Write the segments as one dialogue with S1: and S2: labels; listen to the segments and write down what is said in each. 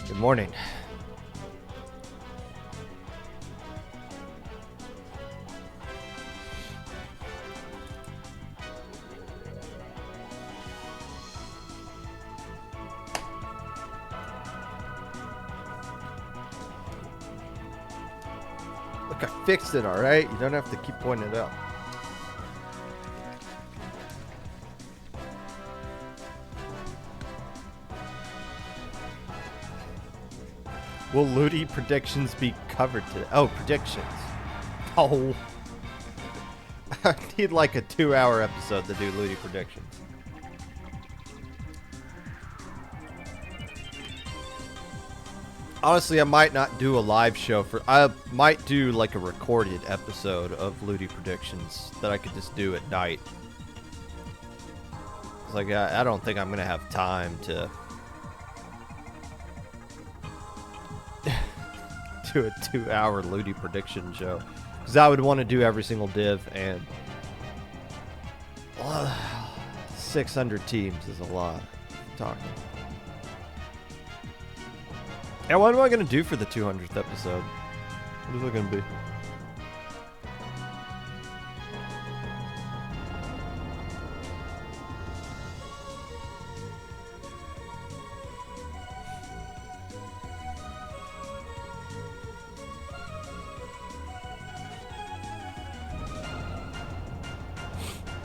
S1: Good morning. Look, I fixed it, all right? You don't have to keep pointing it out. Will LUTI predictions be covered today? Oh, predictions. Oh. I need like a 2-hour episode to do LUTI predictions. Honestly, I might not do a live show I might do like a recorded episode of LUTI predictions that I could just do at night. It's like, I don't think I'm going to have time to do a 2-hour LUTI prediction show. Because I would want to do every single div, and 600 teams is a lot of talking. And what am I going to do for the 200th episode? What is it going to be?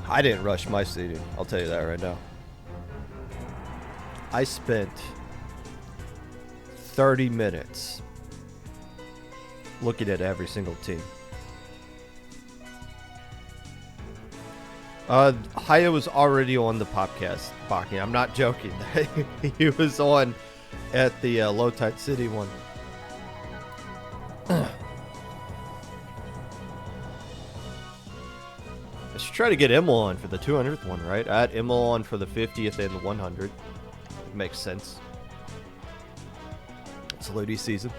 S1: I didn't rush my seating. I'll tell you that right now. I spent 30 minutes looking at every single team. Haya was already on the Popcast, Baki. I'm not joking. He was on at the Low-Tide City one. I should try to get Emil on for the 200th one, right? I had Emil on for the 50th and the 100th. It makes sense. It's LUTI season.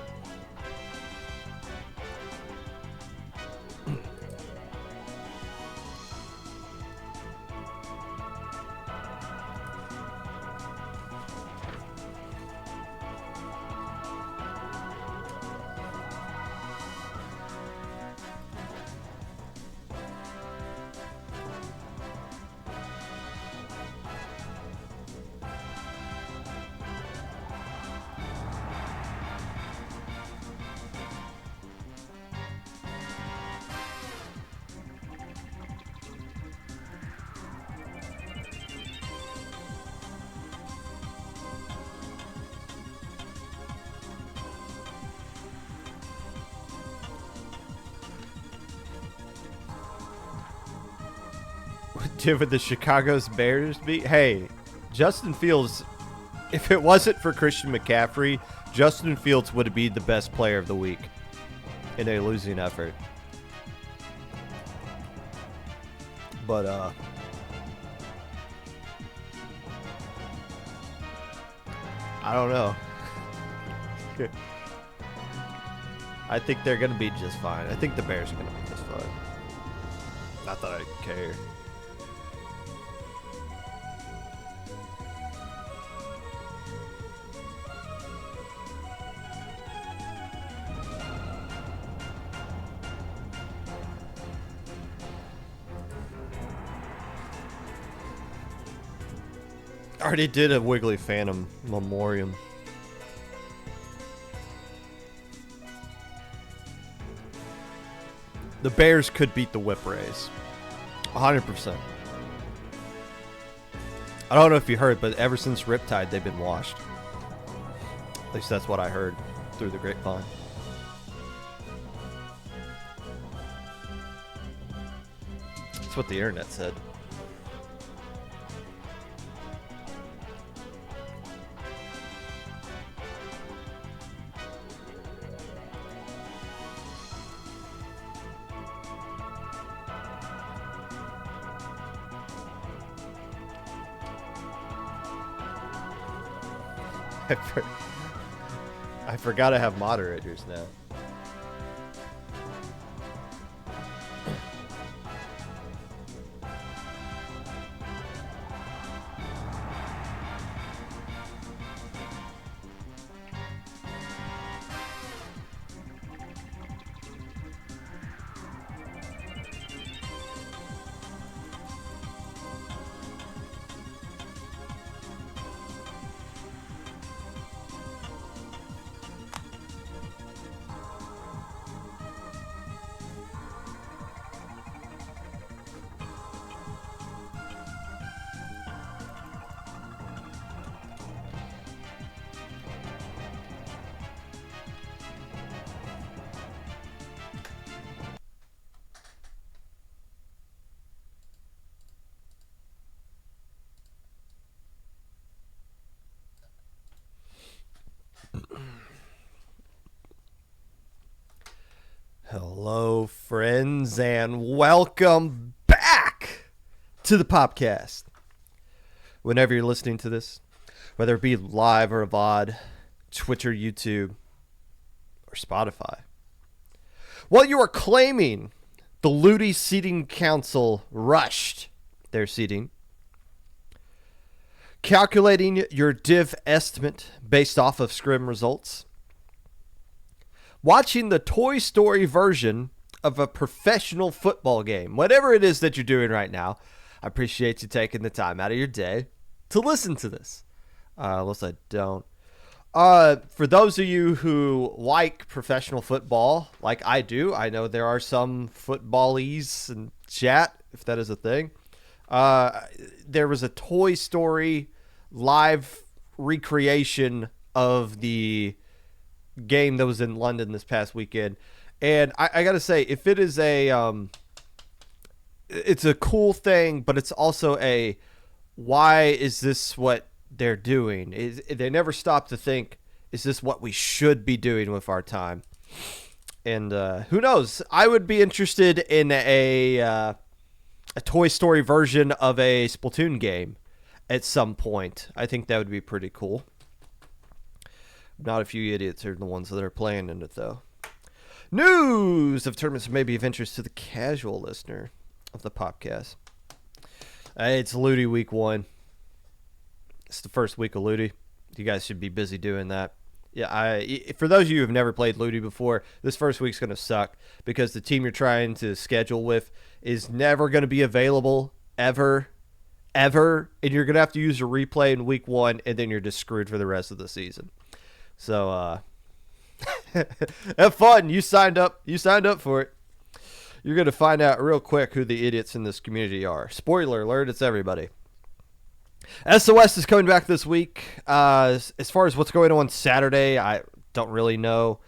S1: Would the Chicago's Bears be? Hey, Justin Fields, if it wasn't for Christian McCaffrey, Justin Fields would be the best player of the week in a losing effort. But, I don't know. I think they're going to be just fine. I think the Bears are going to be just fine. Not that I care. Already did a Wiggly Phantom Memoriam. The Bears could beat the Whip Rays. 100%. I don't know if you heard, but ever since Riptide, they've been washed. At least that's what I heard through the grapevine. That's what the internet said. I forgot to have moderators now. Hello, friends, and welcome back to the Popcast. Whenever you're listening to this, whether it be live or VOD, Twitch or YouTube, or Spotify, while you are claiming the LUTI Seating Council rushed their seating, calculating your div estimate based off of scrim results, watching the Toy Story version of a professional football game, whatever it is that you're doing right now, I appreciate you taking the time out of your day to listen to this. Unless I don't. For those of you who like professional football, like I do, I know there are some footballies in chat, if that is a thing. There was a Toy Story live recreation of the game that was in London this past weekend, and I gotta say, if it is it's a cool thing, but it's also why is this what they're doing? They never stop to think, is this what we should be doing with our time? And who knows? I would be interested in a Toy Story version of a Splatoon game at some point. I think that would be pretty cool. Not a few idiots are the ones that are playing in it, though. News of tournaments may be of interest to the casual listener of the Popcast. It's LUTI week 1. It's the first week of LUTI. You guys should be busy doing that. Yeah, for those of you who have never played LUTI before, this first week's going to suck because the team you're trying to schedule with is never going to be available ever, and you're going to have to use a replay in week 1, and then you're just screwed for the rest of the season. So, have fun. You signed up for it. You're going to find out real quick who the idiots in this community are. Spoiler alert, it's everybody. SOS is coming back this week. As far as what's going on Saturday, I don't really know.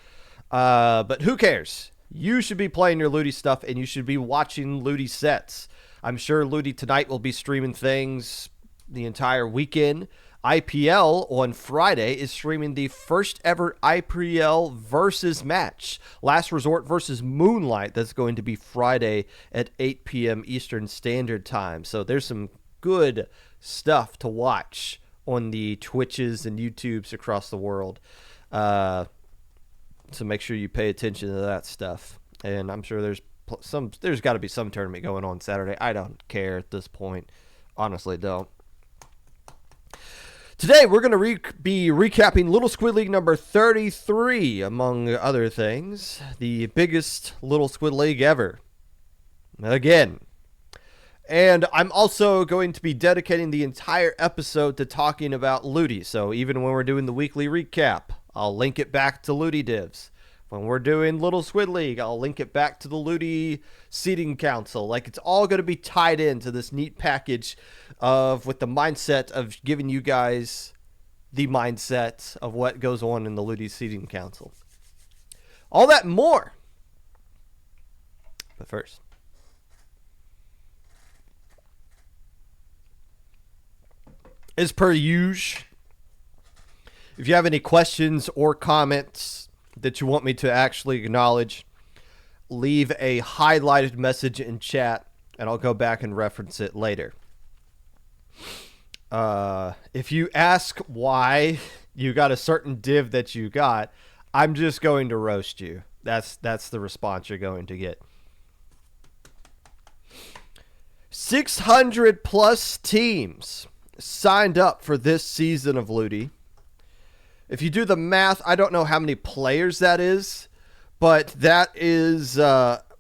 S1: But who cares? You should be playing your LUTI stuff, and you should be watching LUTI sets. I'm sure LUTI tonight will be streaming things the entire weekend. IPL on Friday is streaming the first ever IPL versus match. Last Resort versus Moonlight. That's going to be Friday at 8 p.m. Eastern Standard Time. So there's some good stuff to watch on the Twitches and YouTubes across the world. So make sure you pay attention to that stuff. And I'm sure there's got to be some tournament going on Saturday. I don't care at this point. Honestly, don't. Today, we're going to be recapping Little Squid League number 33, among other things. The biggest Little Squid League ever. Again. And I'm also going to be dedicating the entire episode to talking about LUTI. So even when we're doing the weekly recap, I'll link it back to LUTI divs. When we're doing Little Squid League, I'll link it back to the LUTI Seating Council. Like, it's all going to be tied into this neat package with the mindset of giving you guys the mindset of what goes on in the LUTI Seating Council. All that and more. But first, as per usual, if you have any questions or comments that you want me to actually acknowledge, leave a highlighted message in chat, and I'll go back and reference it later. If you ask why you got a certain div that you got, I'm just going to roast you. That's the response you're going to get. 600 plus teams signed up for this season of LUTI. If you do the math, I don't know how many players that is, but that is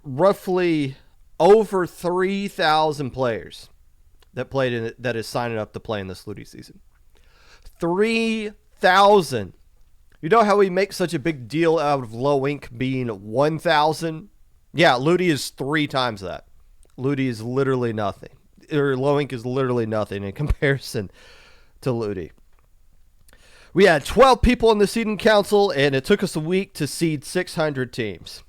S1: roughly over 3,000 players that played in it, that is signing up to play in this LUTI season. 3,000. You know how we make such a big deal out of low ink being 1,000? Yeah, LUTI is 3 times that. LUTI is literally nothing. Or low ink is literally nothing in comparison to LUTI. We had 12 people in the seeding council, and it took us a week to seed 600 teams.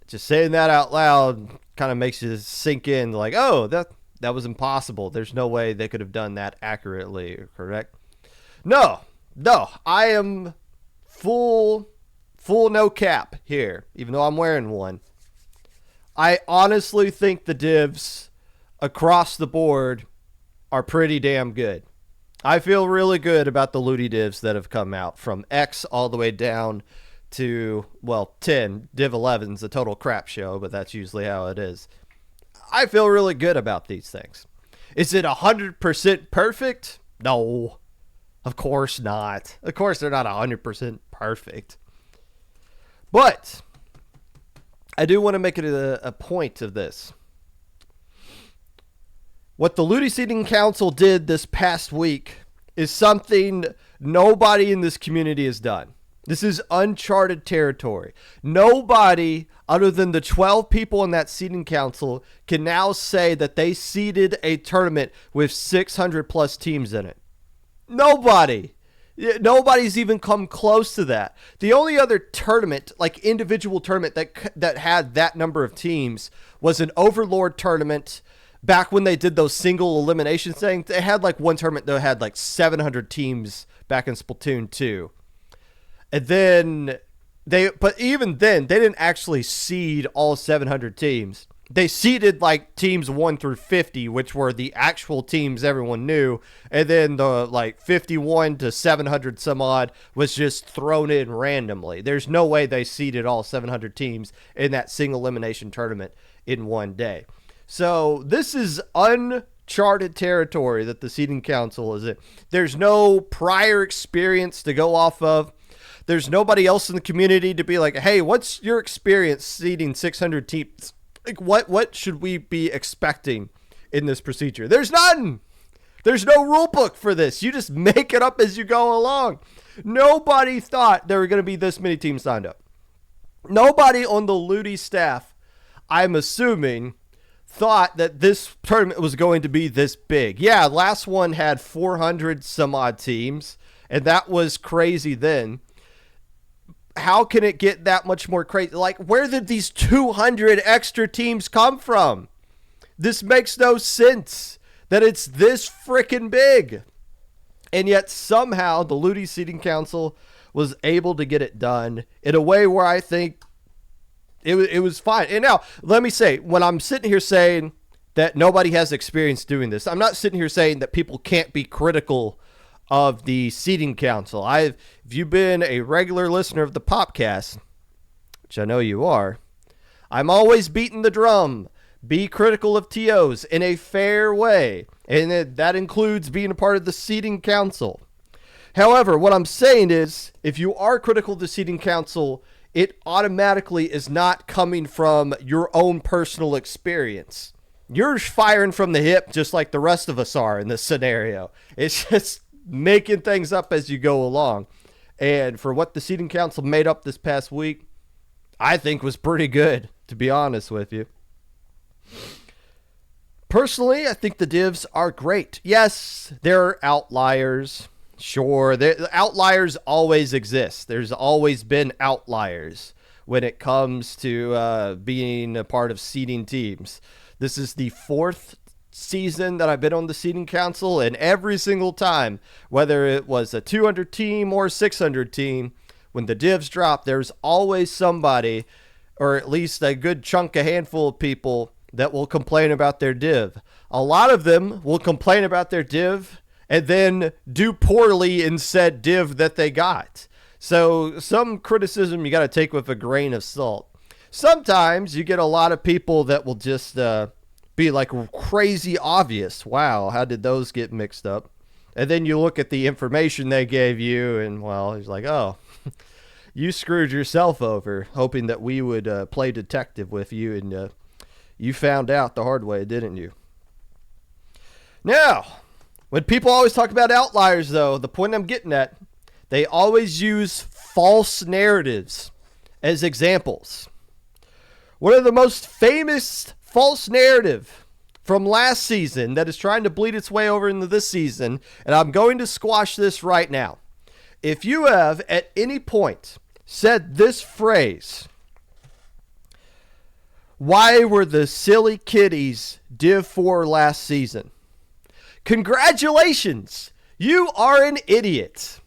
S1: Just saying that out loud kind of makes you sink in, like, oh, that was impossible. There's no way they could have done that accurately, correct? No, I am full full no cap here, even though I'm wearing one. I honestly think the divs across the board are pretty damn good. I feel really good about the LUTI divs that have come out from X all the way down to, 10. Div 11's a total crap show, but that's usually how it is. I feel really good about these things. Is it 100% perfect? No. Of course not. Of course they're not 100% perfect. But I do want to make it a point of this. What the LUTI Seeding Council did this past week is something nobody in this community has done. This is uncharted territory. Nobody other than the 12 people in that seeding council can now say that they seeded a tournament with 600 plus teams in it. Nobody. Nobody's even come close to that. The only other tournament, like individual tournament that had that number of teams was an Overlord tournament back when they did those single elimination things. They had like one tournament that had like 700 teams back in Splatoon 2. And then but even then, they didn't actually seed all 700 teams. They seeded like teams 1 through 50, which were the actual teams everyone knew. And then the like 51 to 700 some odd was just thrown in randomly. There's no way they seeded all 700 teams in that single elimination tournament in one day. So this is uncharted territory that the seeding council is in. There's no prior experience to go off of. There's nobody else in the community to be like, hey, what's your experience seeding 600 teams? Like, what should we be expecting in this procedure? There's none. There's no rule book for this. You just make it up as you go along. Nobody thought there were going to be this many teams signed up. Nobody on the LUTI staff, I'm assuming, thought that this tournament was going to be this big. Yeah, last one had 400 some odd teams, and that was crazy then. How can it get that much more crazy? Like, where did these 200 extra teams come from? This makes no sense that it's this freaking big. And yet somehow the LUTI Seeding Council was able to get it done in a way where I think it was fine. And now, let me say, when I'm sitting here saying that nobody has experience doing this, I'm not sitting here saying that people can't be critical of the seeding council. If you've been a regular listener of the Popcast, which I know you are, I'm always beating the drum. Be critical of TOs in a fair way. And that includes being a part of the seeding council. However, what I'm saying is, if you are critical of the seeding council, it automatically is not coming from your own personal experience. You're firing from the hip just like the rest of us are in this scenario. It's just making things up as you go along. And for what the seeding council made up this past week, I think was pretty good, to be honest with you. Personally, I think the divs are great. Yes, there are outliers. Sure, the outliers always exist. There's always been outliers when it comes to being a part of seeding teams. This is the 4th season that I've been on the seeding council, and every single time, whether it was a 200 team or 600 team, when the divs drop, there's always somebody, or at least a good chunk, a handful of people that will complain about their div. A lot of them will complain about their div and then do poorly in said div that they got. So some criticism you got to take with a grain of salt. Sometimes you get a lot of people that will just be like crazy obvious. Wow, how did those get mixed up? And then you look at the information they gave you, and well, he's like, oh, you screwed yourself over, hoping that we would play detective with you, and you found out the hard way, didn't you? Now, when people always talk about outliers, though, the point I'm getting at, they always use false narratives as examples. One of the most famous false narrative from last season that is trying to bleed its way over into this season, and I'm going to squash this right now. If you have at any point said this phrase, why were the silly kitties Div 4 last season? Congratulations! You are an idiot.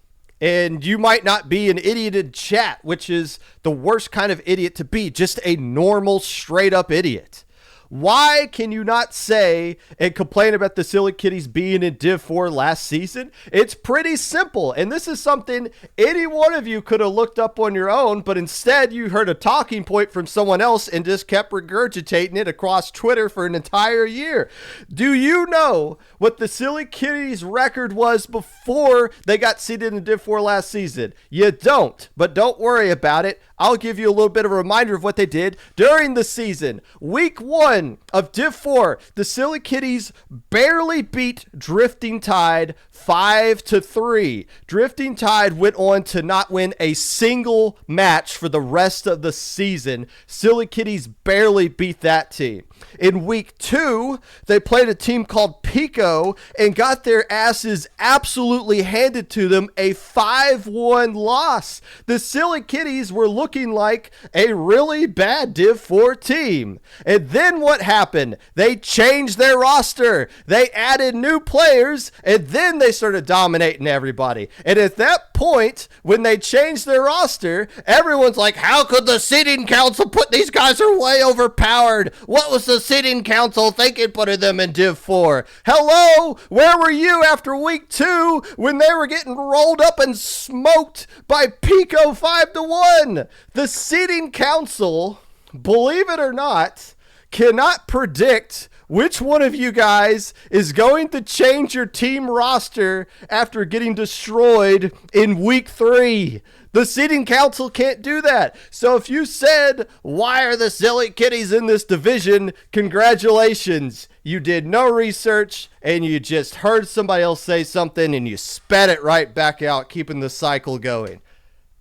S1: And you might not be an idiot in chat, which is the worst kind of idiot to be, just a normal, straight up idiot. Why can you not say and complain about the Silly Kitties being in Div 4 last season? It's pretty simple, and this is something any one of you could have looked up on your own, but instead you heard a talking point from someone else and just kept regurgitating it across Twitter for an entire year. Do you know what the Silly Kitties record was before they got seeded in Div 4 last season? You don't, but don't worry about it. I'll give you a little bit of a reminder of what they did during the season. Week 1 of Div 4, the Silly Kitties barely beat Drifting Tide 5-3. Drifting Tide went on to not win a single match for the rest of the season. Silly Kitties barely beat that team. In week 2, they played a team called Pico and got their asses absolutely handed to them, a 5-1 loss. The Silly Kitties were looking like a really bad Div 4 team. And then what happened? They changed their roster. They added new players, and then they started dominating everybody. And at that point, when they changed their roster, everyone's like, how could the seeding council put these guys are way overpowered? What was the seeding council thinking putting them in Div 4? Hello? Where were you after week 2 when they were getting rolled up and smoked by Pico 5-1? The seeding council, believe it or not, cannot predict which one of you guys is going to change your team roster after getting destroyed in week 3. The seeding council can't do that. So if you said, why are the Silly Kitties in this division? Congratulations. You did no research and you just heard somebody else say something and you spat it right back out, keeping the cycle going.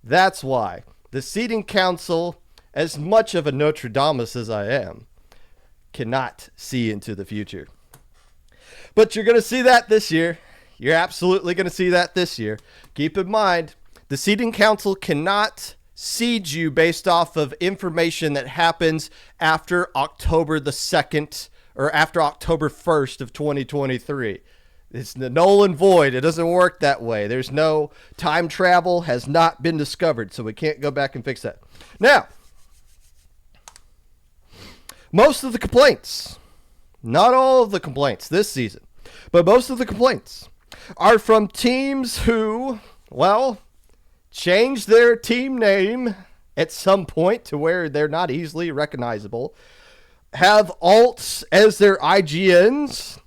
S1: That's why the seeding council, as much of a Nostradamus as I am, cannot see into the future. But you're going to see that this year. You're absolutely going to see that this year. Keep in mind, the seeding council cannot seed you based off of information that happens after October the 2nd or after October 1st of 2023. It's the null and void. It doesn't work that way. There's no time travel, has not been discovered, so we can't go back and fix that. Now, most of the complaints, not all of the complaints this season, but most of the complaints are from teams who, well, changed their team name at some point to where they're not easily recognizable, have alts as their IGNs,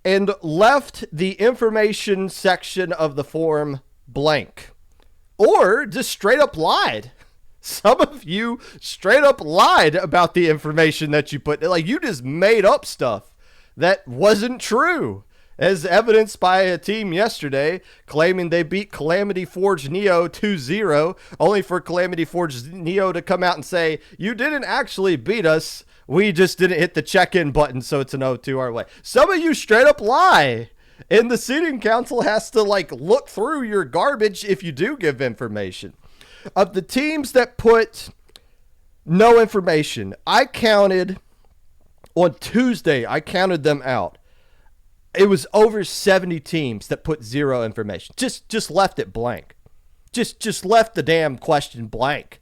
S1: and left the information section of the form blank. Or just straight up lied. Some of you straight up lied about the information that you put. Like, you just made up stuff that wasn't true, as evidenced by a team yesterday claiming they beat Calamity Forge Neo 2-0, only for Calamity Forge Neo to come out and say, you didn't actually beat us. We just didn't hit the check-in button, so it's an 0-2 our way. Some of you straight up lie. And the seeding council has to, like, look through your garbage if you do give information. Of the teams that put no information, I counted on Tuesday, I counted them out. It was over 70 teams that put zero information. Just left it blank. Just left the damn question blank.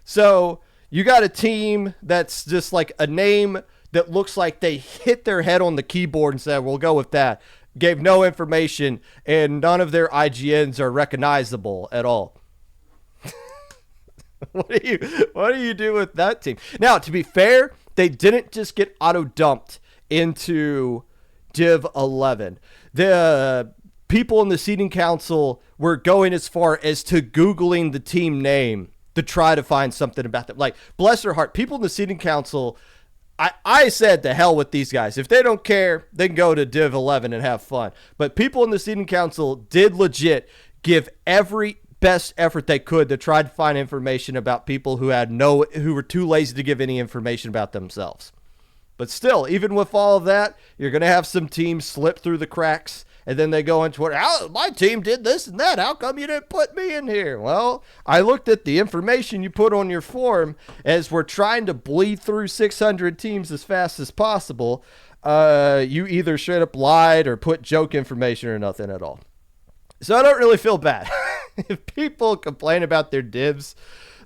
S1: So you got a team that's just like a name that looks like they hit their head on the keyboard and said, we'll go with that. Gave no information, and none of their IGNs are recognizable at all. What do you do with that team? Now, to be fair, they didn't just get auto-dumped into Div 11. The people in the seeding council were going as far as to Googling the team name to try to find something about them. Like, bless their heart, people in the seeding council, I said to hell with these guys. If they don't care, they can go to Div 11 and have fun. But people in the seeding council did legit give every best effort they could to try to find information about people who were too lazy to give any information about themselves. But still, even with all of that, you're going to have some teams slip through the cracks, and then they go into it. My team did this and that. How come you didn't put me in here? Well, I looked at the information you put on your form as we're trying to bleed through 600 teams as fast as possible. You either straight up lied or put joke information or nothing at all. So I don't really feel bad. if people complain about their divs,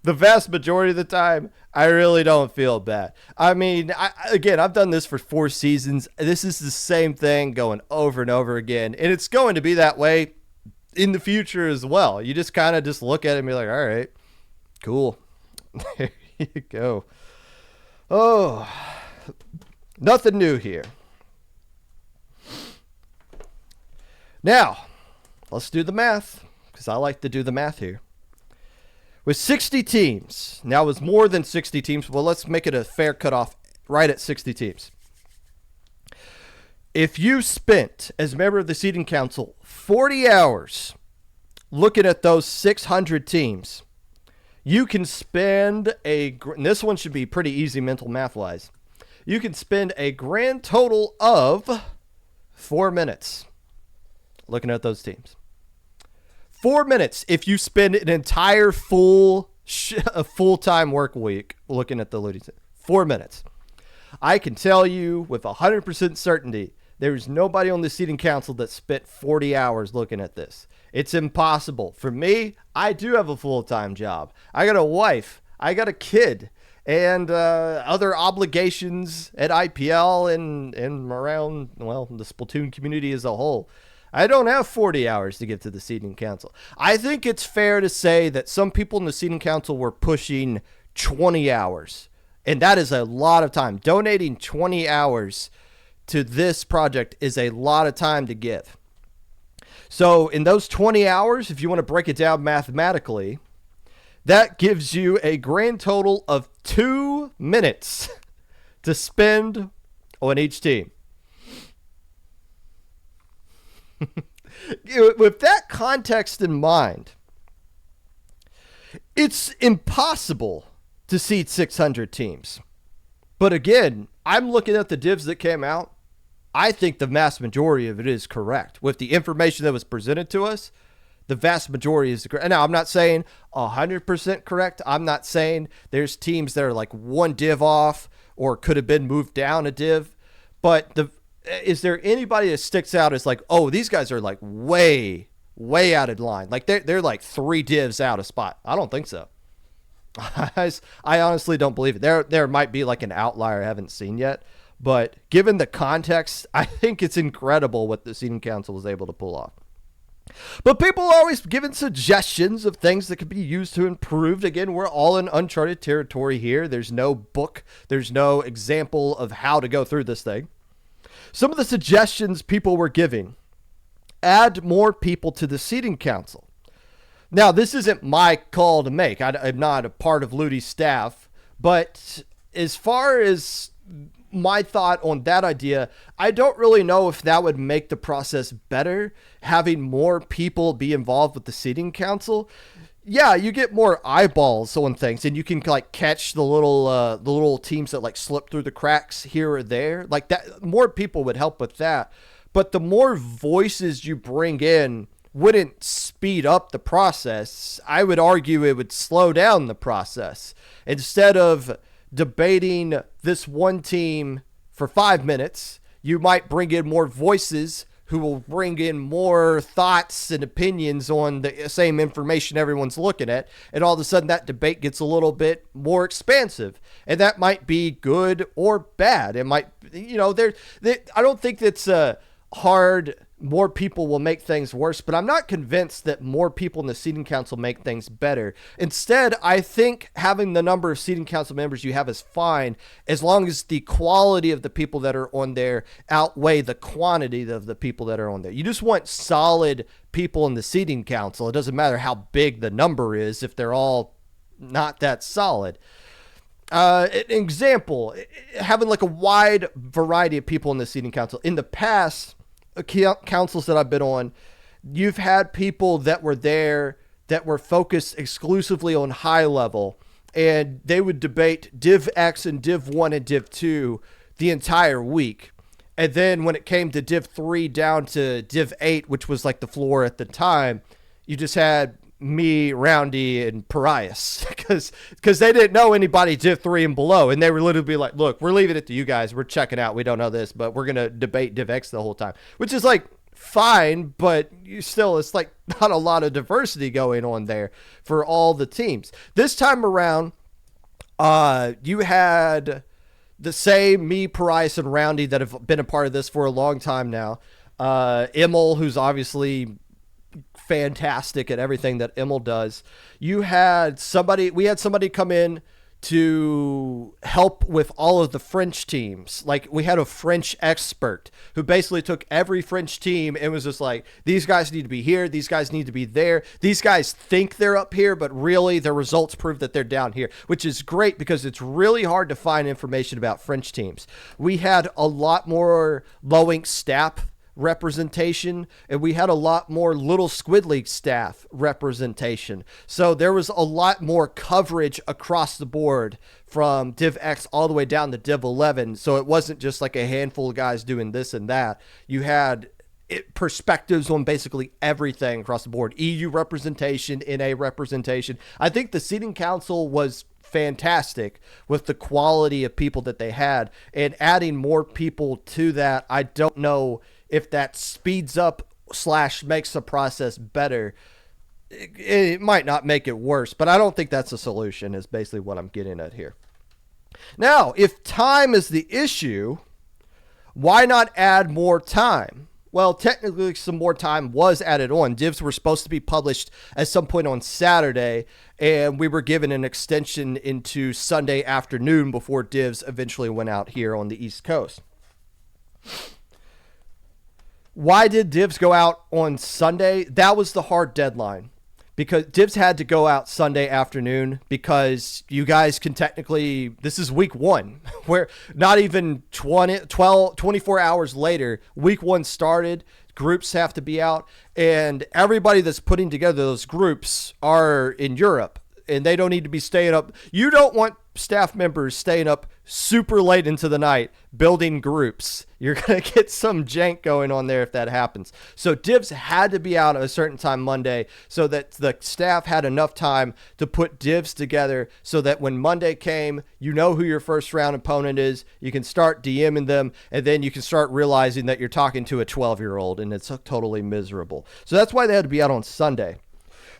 S1: the vast majority of the time, I really don't feel bad. I mean, I've done this for 4 seasons. This is the same thing going over and over again, and it's going to be that way in the future as well. You just kind of just look at it and be like, all right, cool. There you go. Oh, nothing new here. Now, let's do the math, because I like to do the math here. With 60 teams, now it's more than 60 teams, well, let's make it a fair cutoff right at 60 teams. If you spent, as a member of the seating council, 40 hours looking at those 600 teams, you can spend and this one should be pretty easy mental math-wise, you can spend a grand total of 4 minutes looking at those teams. 4 minutes if you spend an entire full-time work week looking at the LUTI. 4 minutes. I can tell you with 100% certainty, there's nobody on the seating council that spent 40 hours looking at this. It's impossible. For me, I do have a full-time job. I got a wife. I got a kid. And other obligations at IPL and around, well, the Splatoon community as a whole. I don't have 40 hours to give to the seating council. I think it's fair to say that some people in the seating council were pushing 20 hours. And that is a lot of time. Donating 20 hours to this project is a lot of time to give. So in those 20 hours, if you want to break it down mathematically, that gives you a grand total of 2 minutes to spend on each team. With that context in mind, it's impossible to seed 600 teams. But again, I'm looking at the divs that came out. I think the vast majority of it is correct. With the information that was presented to us, the vast majority is correct. Now, I'm not saying 100% correct. I'm not saying there's teams that are like one div off or could have been moved down a div. But is there anybody that sticks out as like, oh, these guys are like way out of line? Like they're like 3 divs out of spot. I don't think so. I honestly don't believe it. There might be like an outlier I haven't seen yet. But given the context, I think it's incredible what the seating council was able to pull off. But people are always giving suggestions of things that could be used to improve. Again, we're all in uncharted territory here. There's no book. There's no example of how to go through this thing. Some of the suggestions people were giving: add more people to the seating council. Now, this isn't my call to make. I'm not a part of LUTI's staff. But as far as my thought on that idea, I don't really know if that would make the process better, having more people be involved with the seating council. Yeah, you get more eyeballs on things, and you can like catch the little teams that like slip through the cracks here or there. Like that, more people would help with that. But the more voices you bring in wouldn't speed up the process. I would argue it would slow down the process. Instead of debating this one team for 5 minutes, you might bring in more voices who will bring in more thoughts and opinions on the same information everyone's looking at. And all of a sudden that debate gets a little bit more expansive. And that might be good or bad. It might, I don't think that's hard. More people will make things worse, but I'm not convinced that more people in the seating council make things better. Instead, I think having the number of seating council members you have is fine, as long as the quality of the people that are on there outweigh the quantity of the people that are on there. You just want solid people in the seating council. It doesn't matter how big the number is if they're all not that solid. An example, having like a wide variety of people in the seating council. In the past councils that I've been on, you've had people that were there that were focused exclusively on high level, and they would debate Div X and Div 1 and Div 2 the entire week. And then when it came to Div 3 down to Div 8, which was like the floor at the time, you just had me, Roundy, and Parias, because they didn't know anybody Div 3 and below, and they were literally be like, look, we're leaving it to you guys, we're checking out, we don't know this, but we're going to debate Div X the whole time, which is like, fine, but it's like not a lot of diversity going on there for all the teams. This time around, you had the same me, Parias, and Roundy that have been a part of this for a long time now. Emil, who's obviously fantastic at everything that Emil does. We had somebody come in to help with all of the French teams. Like, we had a French expert who basically took every French team and was just like, these guys need to be here, these guys need to be there, these guys think they're up here, but really their results prove that they're down here, which is great because it's really hard to find information about French teams. We had a lot more Low-Ink staff representation, and we had a lot more Little Squid League staff representation. So there was a lot more coverage across the board from Div X all the way down to Div 11. So it wasn't just like a handful of guys doing this and that. You had perspectives on basically everything across the board. EU representation, NA representation. I think the seating council was fantastic with the quality of people that they had, and adding more people to that, I don't know if that speeds up / makes the process better. It might not make it worse, but I don't think that's a solution, is basically what I'm getting at here. Now, if time is the issue, why not add more time? Well, technically some more time was added on. Divs were supposed to be published at some point on Saturday, and we were given an extension into Sunday afternoon before divs eventually went out here on the East Coast. Why did divs go out on Sunday? That was the hard deadline, because divs had to go out Sunday afternoon because you guys can technically, this is week one, where not even 24 hours later, week one started, groups have to be out, and everybody that's putting together those groups are in Europe, and they don't need to be staying up. You don't want staff members staying up super late into the night building groups. You're going to get some jank going on there if that happens. So divs had to be out at a certain time Monday so that the staff had enough time to put divs together so that when Monday came, you know who your first round opponent is. You can start DMing them, and then you can start realizing that you're talking to a 12-year-old, and it's totally miserable. So that's why they had to be out on Sunday.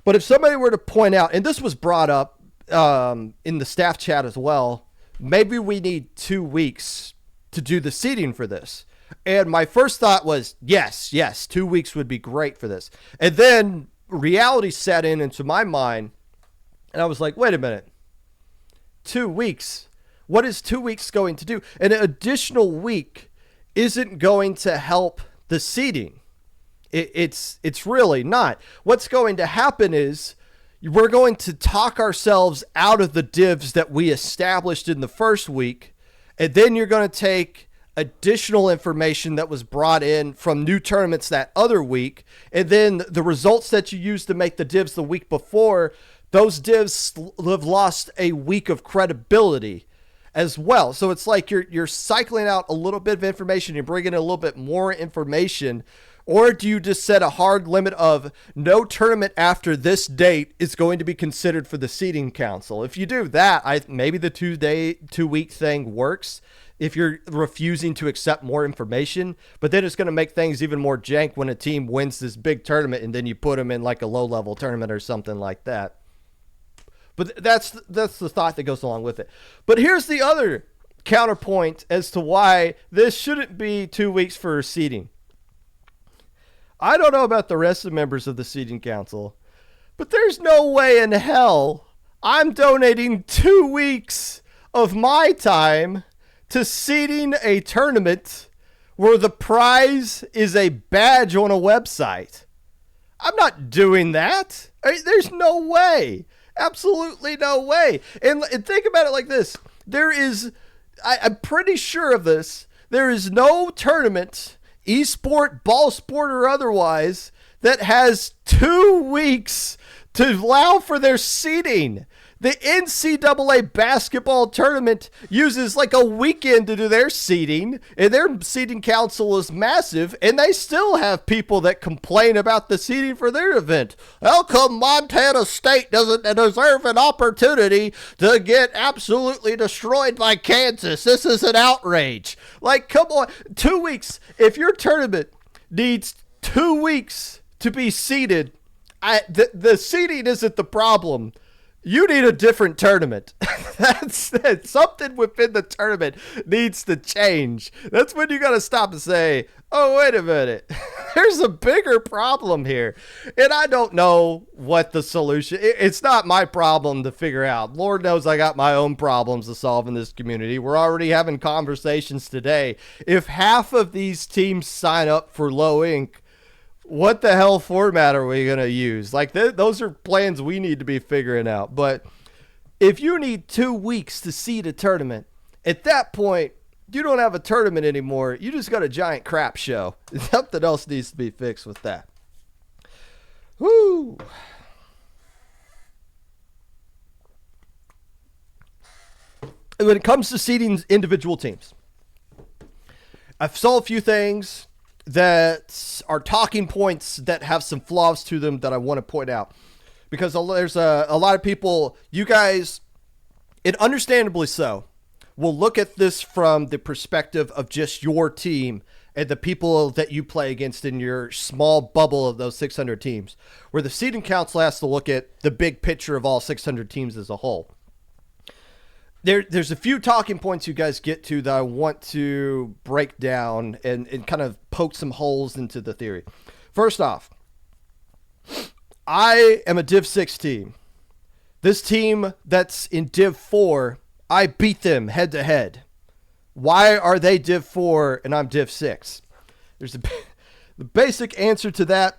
S1: But if somebody were to point out, and this was brought up in the staff chat as well, maybe we need 2 weeks to do the seating for this. And my first thought was, yes, 2 weeks would be great for this. And then reality set in into my mind, and I was like, wait a minute. 2 weeks? What is 2 weeks going to do? An additional week isn't going to help the seating. It's really not. What's going to happen is we're going to talk ourselves out of the divs that we established in the first week, and then you're going to take additional information that was brought in from new tournaments that other week, and then the results that you used to make the divs the week before, those divs have lost a week of credibility as well. So it's like you're cycling out a little bit of information, you're bringing in a little bit more information. Or do you just set a hard limit of no tournament after this date is going to be considered for the seating council? If you do that, maybe the 2 week thing works if you're refusing to accept more information, but then it's going to make things even more jank when a team wins this big tournament and then you put them in like a low level tournament or something like that. But that's the thought that goes along with it. But here's the other counterpoint as to why this shouldn't be 2 weeks for seating. I don't know about the rest of the members of the seating council, but there's no way in hell I'm donating 2 weeks of my time to seating a tournament where the prize is a badge on a website. I'm not doing that. There's no way. Absolutely no way. And think about it like this. I'm pretty sure of this. There is no tournament, esport, ball sport, or otherwise, that has 2 weeks to allow for their seeding. The NCAA basketball tournament uses like a weekend to do their seeding, and their seeding council is massive, and they still have people that complain about the seeding for their event. How come Montana State doesn't deserve an opportunity to get absolutely destroyed by Kansas? This is an outrage. Like, come on, 2 weeks. If your tournament needs 2 weeks to be seeded. The seeding isn't the problem. You need a different tournament. That's something within the tournament needs to change. That's when you got to stop and say, oh, wait a minute. There's a bigger problem here. And I don't know what the solution. It's not my problem to figure out. Lord knows I got my own problems to solve in this community. We're already having conversations today. If half of these teams sign up for low ink, what the hell format are we going to use? Like, those are plans we need to be figuring out. But if you need 2 weeks to seed a tournament, at that point, you don't have a tournament anymore. You just got a giant crap show. Something else needs to be fixed with that. Woo! And when it comes to seeding individual teams, I've saw a few things that are talking points that have some flaws to them that I want to point out, because there's a lot of people, you guys, and understandably so, will look at this from the perspective of just your team and the people that you play against in your small bubble of those 600 teams, where the seeding council has to look at the big picture of all 600 teams as a whole. There's a few talking points you guys get to that I want to break down and kind of poke some holes into the theory. First off, I am a Div 6 team. This team that's in Div 4, I beat them head to head. Why are they Div 4 and I'm Div 6? There's the basic answer to that.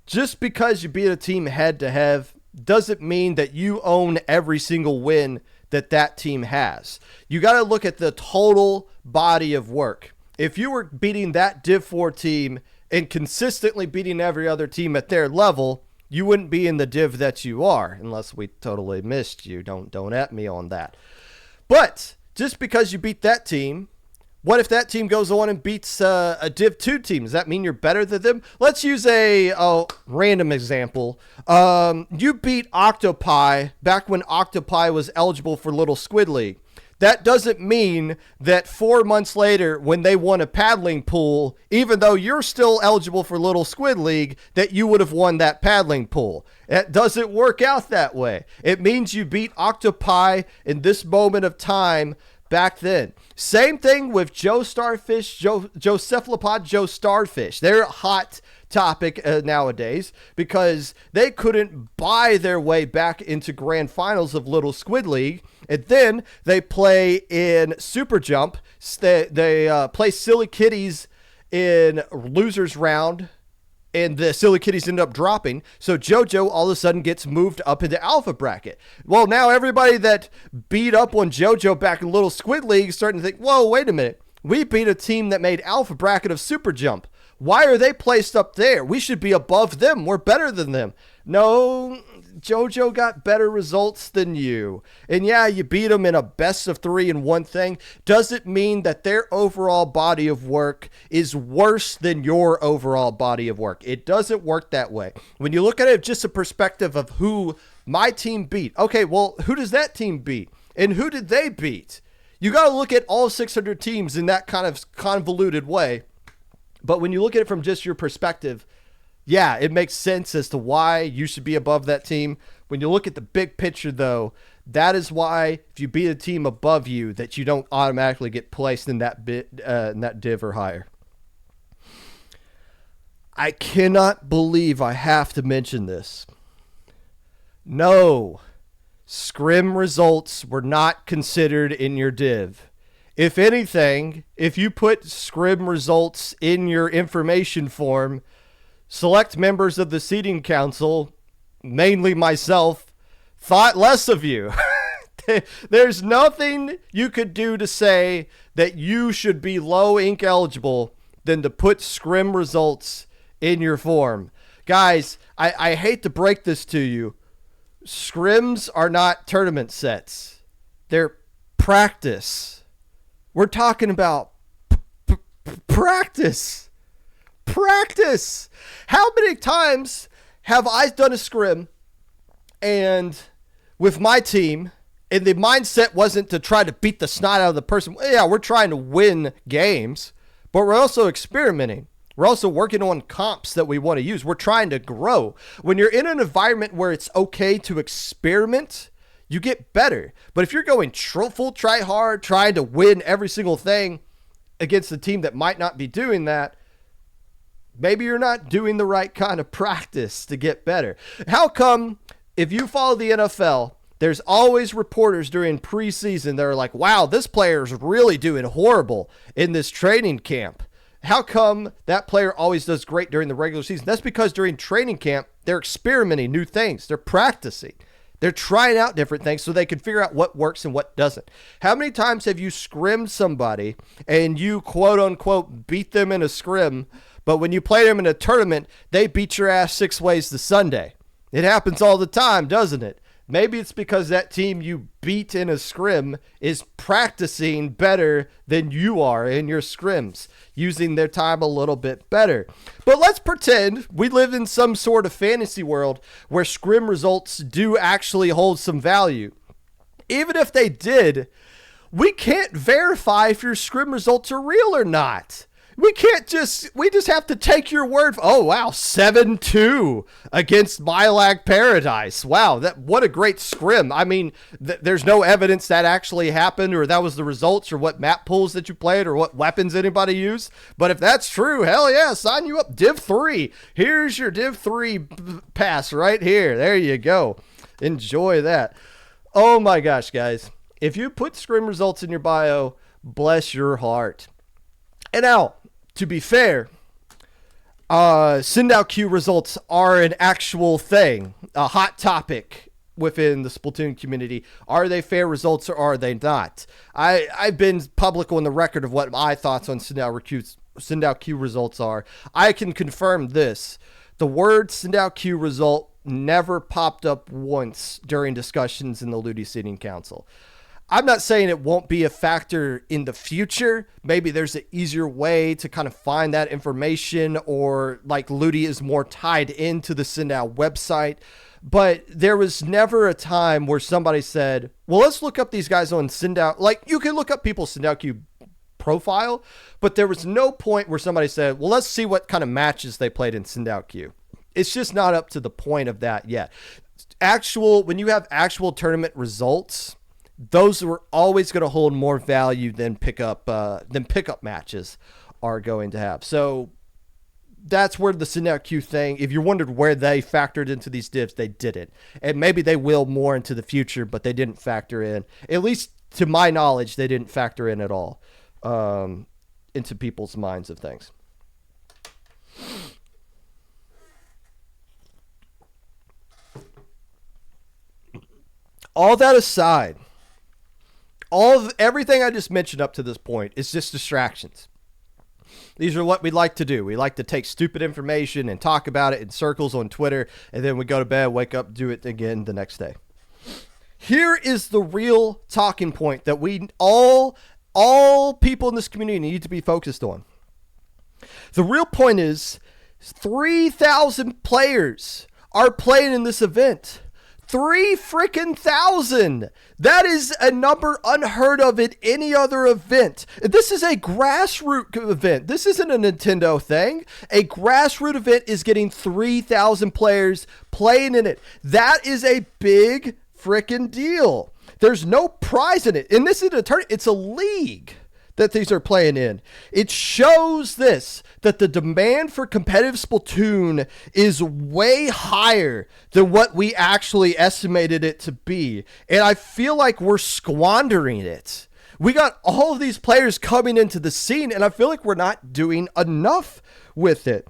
S1: Just because you beat a team head to head doesn't mean that you own every single win that team has. You got to look at the total body of work. If you were beating that Div 4 team and consistently beating every other team at their level, you wouldn't be in the div that you are, unless we totally missed you. Don't at me on that. But just because you beat that team, what if that team goes on and beats a Div 2 team? Does that mean you're better than them? Let's use a random example. You beat Octopi back when Octopi was eligible for Little Squid League. That doesn't mean that 4 months later, when they won a paddling pool, even though you're still eligible for Little Squid League, that you would have won that paddling pool. It doesn't work out that way. It means you beat Octopi in this moment of time back then. Same thing with Joe Starfish, Joe Cephalopod, Joe Starfish. They're a hot topic nowadays because they couldn't buy their way back into grand finals of Little Squid League. And then they play in Super Jump. They play Silly Kitties in losers round, and the Silly Kitties end up dropping. So JoJo all of a sudden gets moved up into Alpha Bracket. Well, now everybody that beat up on JoJo back in Little Squid League is starting to think, whoa, wait a minute. We beat a team that made Alpha Bracket of Super Jump. Why are they placed up there? We should be above them. We're better than them. No, JoJo got better results than you. And yeah, you beat them in a best of 3 in one thing. Doesn't mean that their overall body of work is worse than your overall body of work. It doesn't work that way. When you look at it just a perspective of who my team beat. Okay, well, who does that team beat? And who did they beat? You got to look at all 600 teams in that kind of convoluted way. But when you look at it from just your perspective, yeah, it makes sense as to why you should be above that team. When you look at the big picture, though, that is why if you beat a team above you, that you don't automatically get placed in that div or higher. I cannot believe I have to mention this. No, scrim results were not considered in your div. If anything, if you put scrim results in your information form, select members of the seating council, mainly myself, thought less of you. There's nothing you could do to say that you should be low ink eligible than to put scrim results in your form. Guys, I hate to break this to you. Scrims are not tournament sets. They're practice. We're talking about practice. Practice. How many times have I done a scrim and with my team, and the mindset wasn't to try to beat the snot out of the person. Yeah, we're trying to win games, but we're also experimenting. We're also working on comps that we want to use. We're trying to grow. When you're in an environment where it's okay to experiment, you get better. But if you're going full try hard, trying to win every single thing against a team that might not be doing that, maybe you're not doing the right kind of practice to get better. How come if you follow the NFL, there's always reporters during preseason that are like, wow, this player is really doing horrible in this training camp. How come that player always does great during the regular season? That's because during training camp, they're experimenting new things. They're practicing. They're trying out different things so they can figure out what works and what doesn't. How many times have you scrimmed somebody and you quote unquote beat them in a scrim, but when you play them in a tournament, they beat your ass 6 ways to Sunday? It happens all the time, doesn't it? Maybe it's because that team you beat in a scrim is practicing better than you are in your scrims, using their time a little bit better. But let's pretend we live in some sort of fantasy world where scrim results do actually hold some value. Even if they did, we can't verify if your scrim results are real or not. We just have to take your word. Oh, wow, 7-2 against Milag Paradise. Wow, what a great scrim. I mean, there's no evidence that actually happened or that was the results or what map pools that you played or what weapons anybody used. But if that's true, hell yeah, sign you up. Div 3. Here's your Div 3 pass right here. There you go. Enjoy that. Oh my gosh, guys. If you put scrim results in your bio, bless your heart. And now, to be fair, send out queue results are an actual thing, a hot topic within the Splatoon community. Are they fair results or are they not? I've been public on the record of what my thoughts on send out queue results are. I can confirm this. The word send out queue result never popped up once during discussions in the LUTI Seating Council. I'm not saying it won't be a factor in the future. Maybe there's an easier way to kind of find that information, or like LUTI is more tied into the send out website. But there was never a time where somebody said, well, let's look up these guys on send out. Like, you can look up people's send out queue profile, but there was no point where somebody said, well, let's see what kind of matches they played in send out queue. It's just not up to the point of that yet. When you have actual tournament results, those were always going to hold more value than pickup matches are going to have. So that's where the send out queue thing, if you wondered where they factored into these divs, they didn't. And maybe they will more into the future, but they didn't factor in. At least to my knowledge, they didn't factor in at all into people's minds of things. All that aside, everything I just mentioned up to this point is just distractions. These are what we like to do. We like to take stupid information and talk about it in circles on Twitter, and then we go to bed, wake up, do it again the next day. Here is the real talking point that we all people in this community need to be focused on. The real point is 3,000 players are playing in this event. 3,000. That is a number unheard of at any other event. This is a grassroots event. This isn't a Nintendo thing. A grassroots event is getting 3,000 players playing in it. That is a big freaking deal. There's no prize in it. And this is a tournament. It's a league that these are playing in. It shows that the demand for competitive Splatoon is way higher than what we actually estimated it to be. And I feel like we're squandering it. We got all of these players coming into the scene, and I feel like we're not doing enough with it.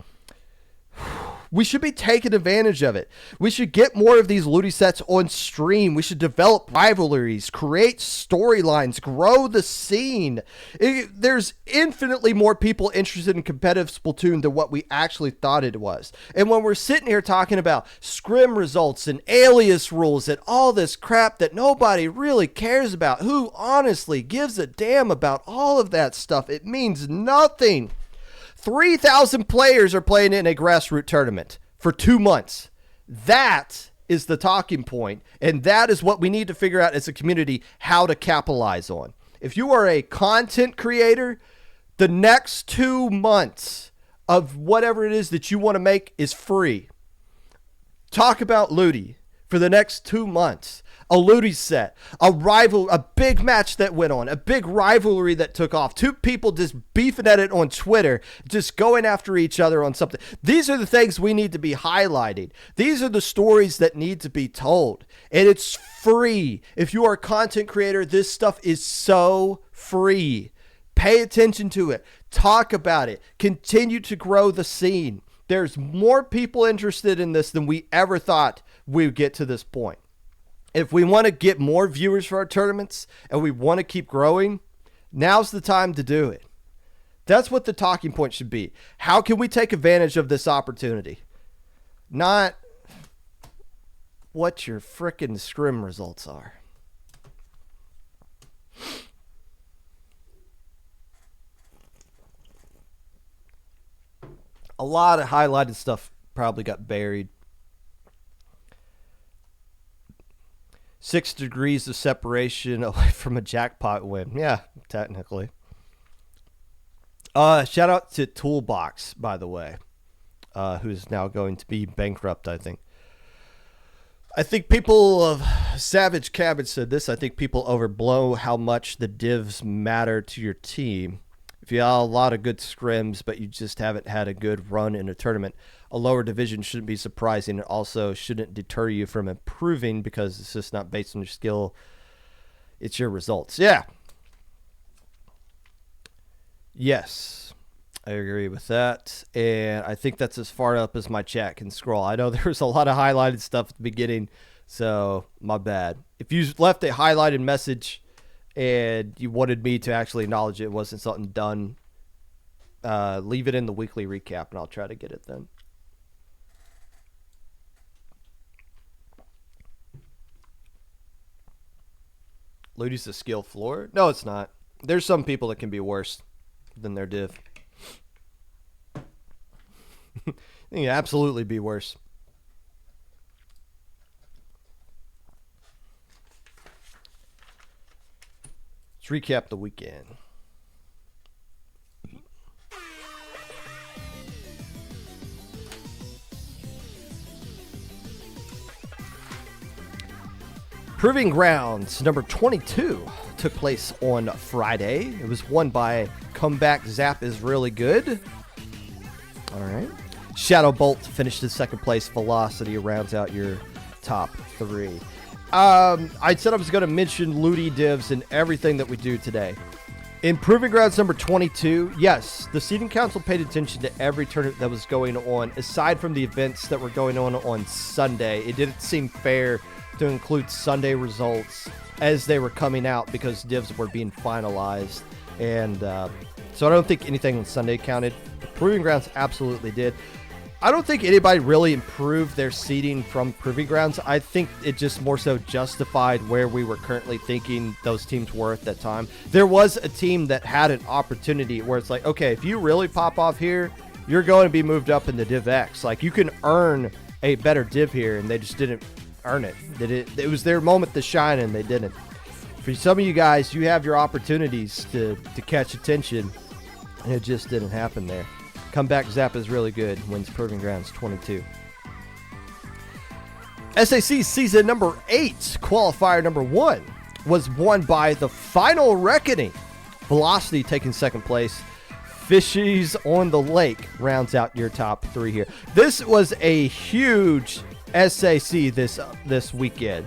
S1: We should be taking advantage of it. We should get more of these LUTI sets on stream. We should develop rivalries, create storylines, grow the scene. There's infinitely more people interested in competitive Splatoon than what we actually thought it was. And when we're sitting here talking about scrim results and alias rules and all this crap that nobody really cares about, who honestly gives a damn about all of that stuff? It means nothing. 3,000 players are playing in a grassroots tournament for 2 months. That is the talking point, and that is what we need to figure out as a community how to capitalize on. If you are a content creator, the next 2 months of whatever it is that you want to make is free. Talk about LUTI for the next 2 months. A LUTI set, a big match that went on, a big rivalry that took off, 2 people just beefing at it on Twitter, just going after each other on something. These are the things we need to be highlighting. These are the stories that need to be told. And it's free. If you are a content creator, this stuff is so free. Pay attention to it. Talk about it. Continue to grow the scene. There's more people interested in this than we ever thought we would get to this point. If we want to get more viewers for our tournaments and we want to keep growing, now's the time to do it. That's what the talking point should be. How can we take advantage of this opportunity? Not what your frickin' scrim results are. A lot of highlighted stuff probably got buried. 6 degrees of separation away from a jackpot win. Yeah, technically. Shout out to Toolbox, by the way, who's now going to be bankrupt, I think. I think people of Savage Cabbage said this. I think people overblow how much the divs matter to your team. If you have a lot of good scrims, but you just haven't had a good run in a tournament, a lower division shouldn't be surprising. It also shouldn't deter you from improving because it's just not based on your skill. It's your results. Yeah. Yes, I agree with that. And I think that's as far up as my chat can scroll. I know there was a lot of highlighted stuff at the beginning, so my bad. If you left a highlighted message and you wanted me to actually acknowledge it wasn't something done, leave it in the weekly recap, and I'll try to get it then. LUTI's a skill floor? No, it's not. There's some people that can be worse than their div. It can absolutely be worse. Let's recap the weekend. Proving Grounds number 22 took place on Friday. It was won by Comeback Zap is Really Good. All right. Shadow Bolt finished in second place. Velocity rounds out your top 3. I said I was going to mention LUTI divs and everything that we do today. In Proving Grounds number 22, yes, the Seeding Council paid attention to every tournament that was going on, aside from the events that were going on Sunday. It didn't seem fair to include Sunday results as they were coming out because divs were being finalized. And so I don't think anything on Sunday counted. The Proving Grounds absolutely did. I don't think anybody really improved their seeding from Proving Grounds. I think it just more so justified where we were currently thinking those teams were at that time. There was a team that had an opportunity where it's like, okay, if you really pop off here, you're going to be moved up into Div X. Like, you can earn a better div here, and they just didn't earn it. It was their moment to shine, and they didn't. For some of you guys, you have your opportunities to catch attention, and it just didn't happen there. Comeback Zap is Really Good, wins Proving Grounds 22. SAC season number 8, qualifier number 1, was won by the Final Reckoning. Velocity taking second place. Fishies on the Lake rounds out your top 3 here. This was a huge SAC this weekend.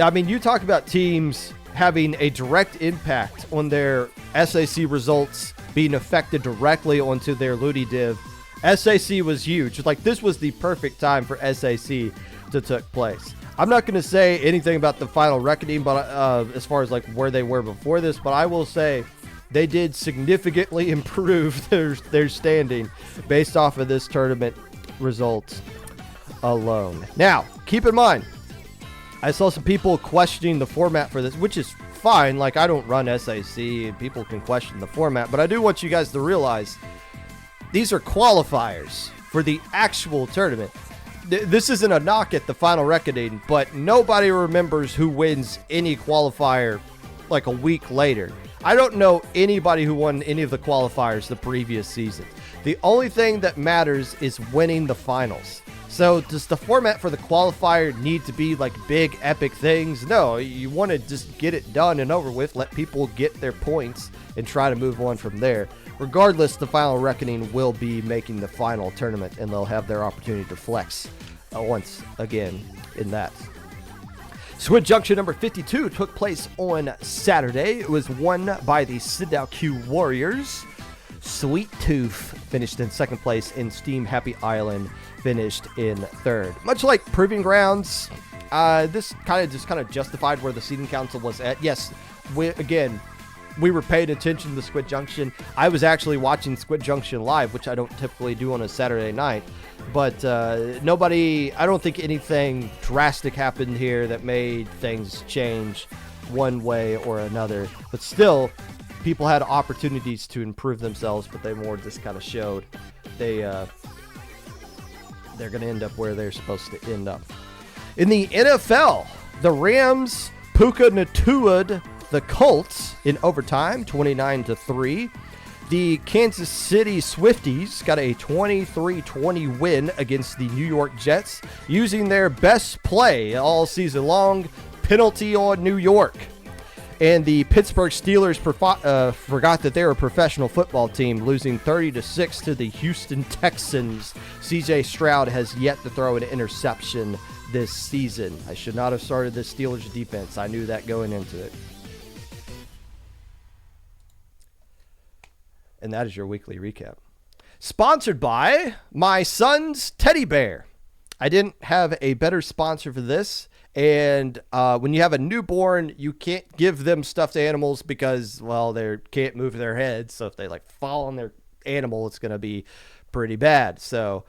S1: I mean, you talk about teams having a direct impact on their SAC results being affected directly onto their LUTI div. SAC was huge. Like, this was the perfect time for SAC to take place. I'm not going to say anything about the Final Reckoning, but as far as like where they were before this, but I will say they did significantly improve their standing based off of this tournament results alone. Now, keep in mind, I saw some people questioning the format for this, which is fine. Like, I don't run SAC and people can question the format, but I do want you guys to realize these are qualifiers for the actual tournament. This isn't a knock at the Final Reckoning, but nobody remembers who wins any qualifier like a week later. I don't know anybody who won any of the qualifiers the previous season. The only thing that matters is winning the finals. So does the format for the qualifier need to be like big epic things? No, you want to just get it done and over with, let people get their points and try to move on from there. Regardless, the final reckoning will be making the final tournament, and they'll have their opportunity to flex once again in that. Squid Junction number 52 took place on Saturday. It was won by the Sindao Q Warriors. Sweet Tooth finished in second place, and Steam Happy Island finished in third. Much like Proving Grounds, this kind of justified where the seating council was at. Yes, we were paying attention to Squid Junction. I was actually watching Squid Junction live, which I don't typically do on a Saturday night. But I don't think anything drastic happened here that made things change one way or another. But still, people had opportunities to improve themselves, but they more just kind of showed they're going to end up where they're supposed to end up. In the NFL, the Rams Puka Natua'd the Colts in overtime, 29-3. The Kansas City Swifties got a 23-20 win against the New York Jets using their best play all season long, penalty on New York. And the Pittsburgh Steelers forgot that they're a professional football team, losing 30-6 to the Houston Texans. CJ Stroud has yet to throw an interception this season. I should not have started the Steelers defense. I knew that going into it. And that is your weekly recap. Sponsored by my son's teddy bear. I didn't have a better sponsor for this. And when you have a newborn, you can't give them stuffed animals because, well, they can't move their heads. So if they fall on their animal, it's going to be pretty bad. So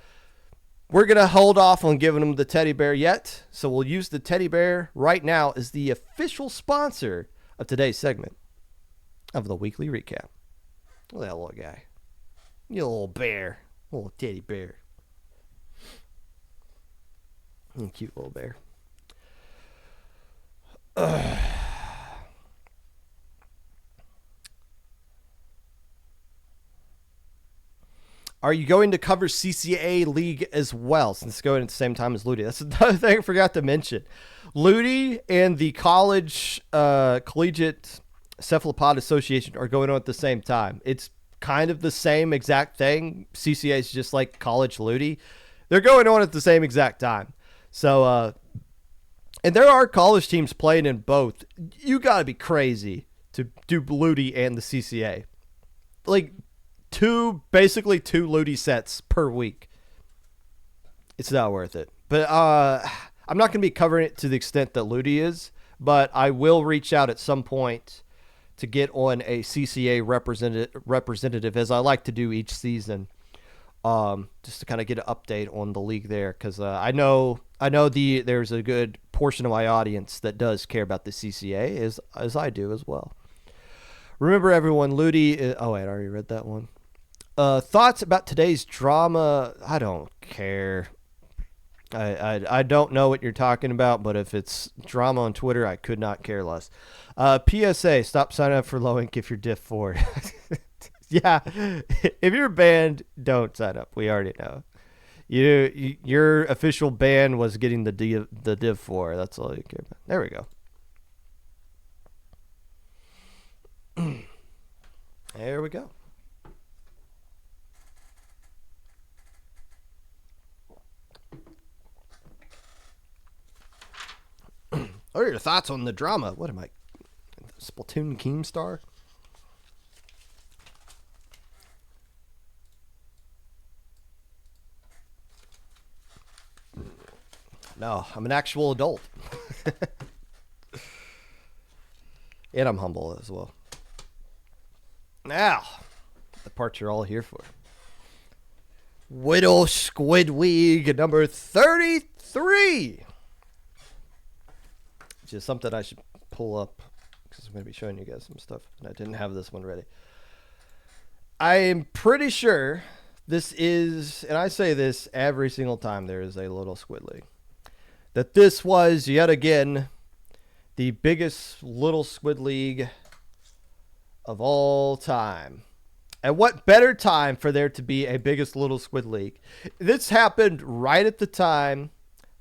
S1: we're going to hold off on giving them the teddy bear yet. So we'll use the teddy bear right now as the official sponsor of today's segment of the weekly recap. Look at that little guy. You little bear. Little teddy bear. Cute little bear. Are you going to cover CCA League as well, since it's going at the same time as LUTI? That's another thing I forgot to mention. LUTI and the Collegiate Cephalopod Association are going on at the same time. It's kind of the same exact thing. CCA is just like college LUTI. They're going on at the same exact time. So, and there are college teams playing in both. You got to be crazy to do LUTI and the CCA. Like basically two LUTI sets per week. It's not worth it. But I'm not going to be covering it to the extent that LUTI is, but I will reach out at some point to get on a CCA representative, as I like to do each season, just to kind of get an update on the league there, because I know there's a good portion of my audience that does care about the CCA, as I do as well. Remember, everyone, LUTI. Oh wait, I already read that one. Thoughts about today's drama? I don't care. I don't know what you're talking about, but if it's drama on Twitter, I could not care less. PSA, stop signing up for Low Ink if you're Div 4. Yeah, if you're banned, don't sign up. We already know. Your official ban was getting the Div 4. That's all you care about. There we go. There we go. What are your thoughts on the drama? What am I? Splatoon Keemstar? No, I'm an actual adult. And I'm humble as well. Now, the parts you're all here for. Widow Squidwig number 33. Which is something I should pull up, because I'm going to be showing you guys some stuff, and I didn't have this one ready. I am pretty sure this is, and I say this every single time there is a Little Squid League, that this was yet again the biggest Little Squid League of all time. And what better time for there to be a Biggest Little Squid League? This happened right at the time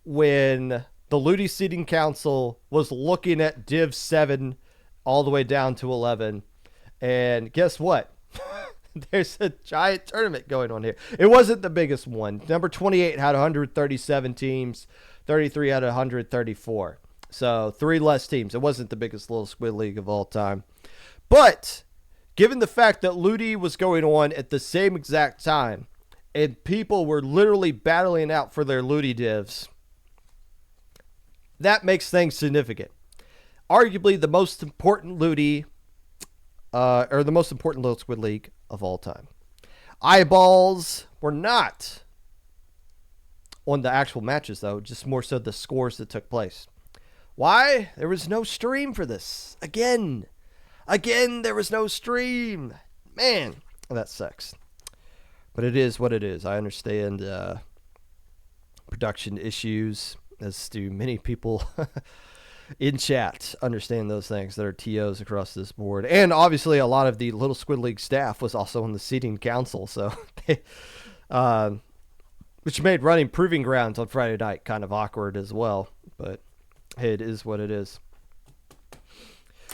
S1: when the LUTI Seating Council was looking at Div 7 all the way down to 11. And guess what? There's a giant tournament going on here. It wasn't the biggest one. Number 28 had 137 teams. 33 out of 134. So 3 less teams. It wasn't the Biggest Little Squid League of all time. But given the fact that LUTI was going on at the same exact time, and people were literally battling out for their LUTI divs, that makes things significant. Arguably the most important LUTI, or the most important Little Squid League of all time. Eyeballs were not on the actual matches, though, just more so the scores that took place. Why? There was no stream for this. Again, there was no stream. Man, that sucks. But it is what it is. I understand production issues, as do many people in chat understand those things that are TOs across this board. And obviously a lot of the Little Squid League staff was also on the seating council, so they, which made running Proving Grounds on Friday night kind of awkward as well. But hey, it is what it is.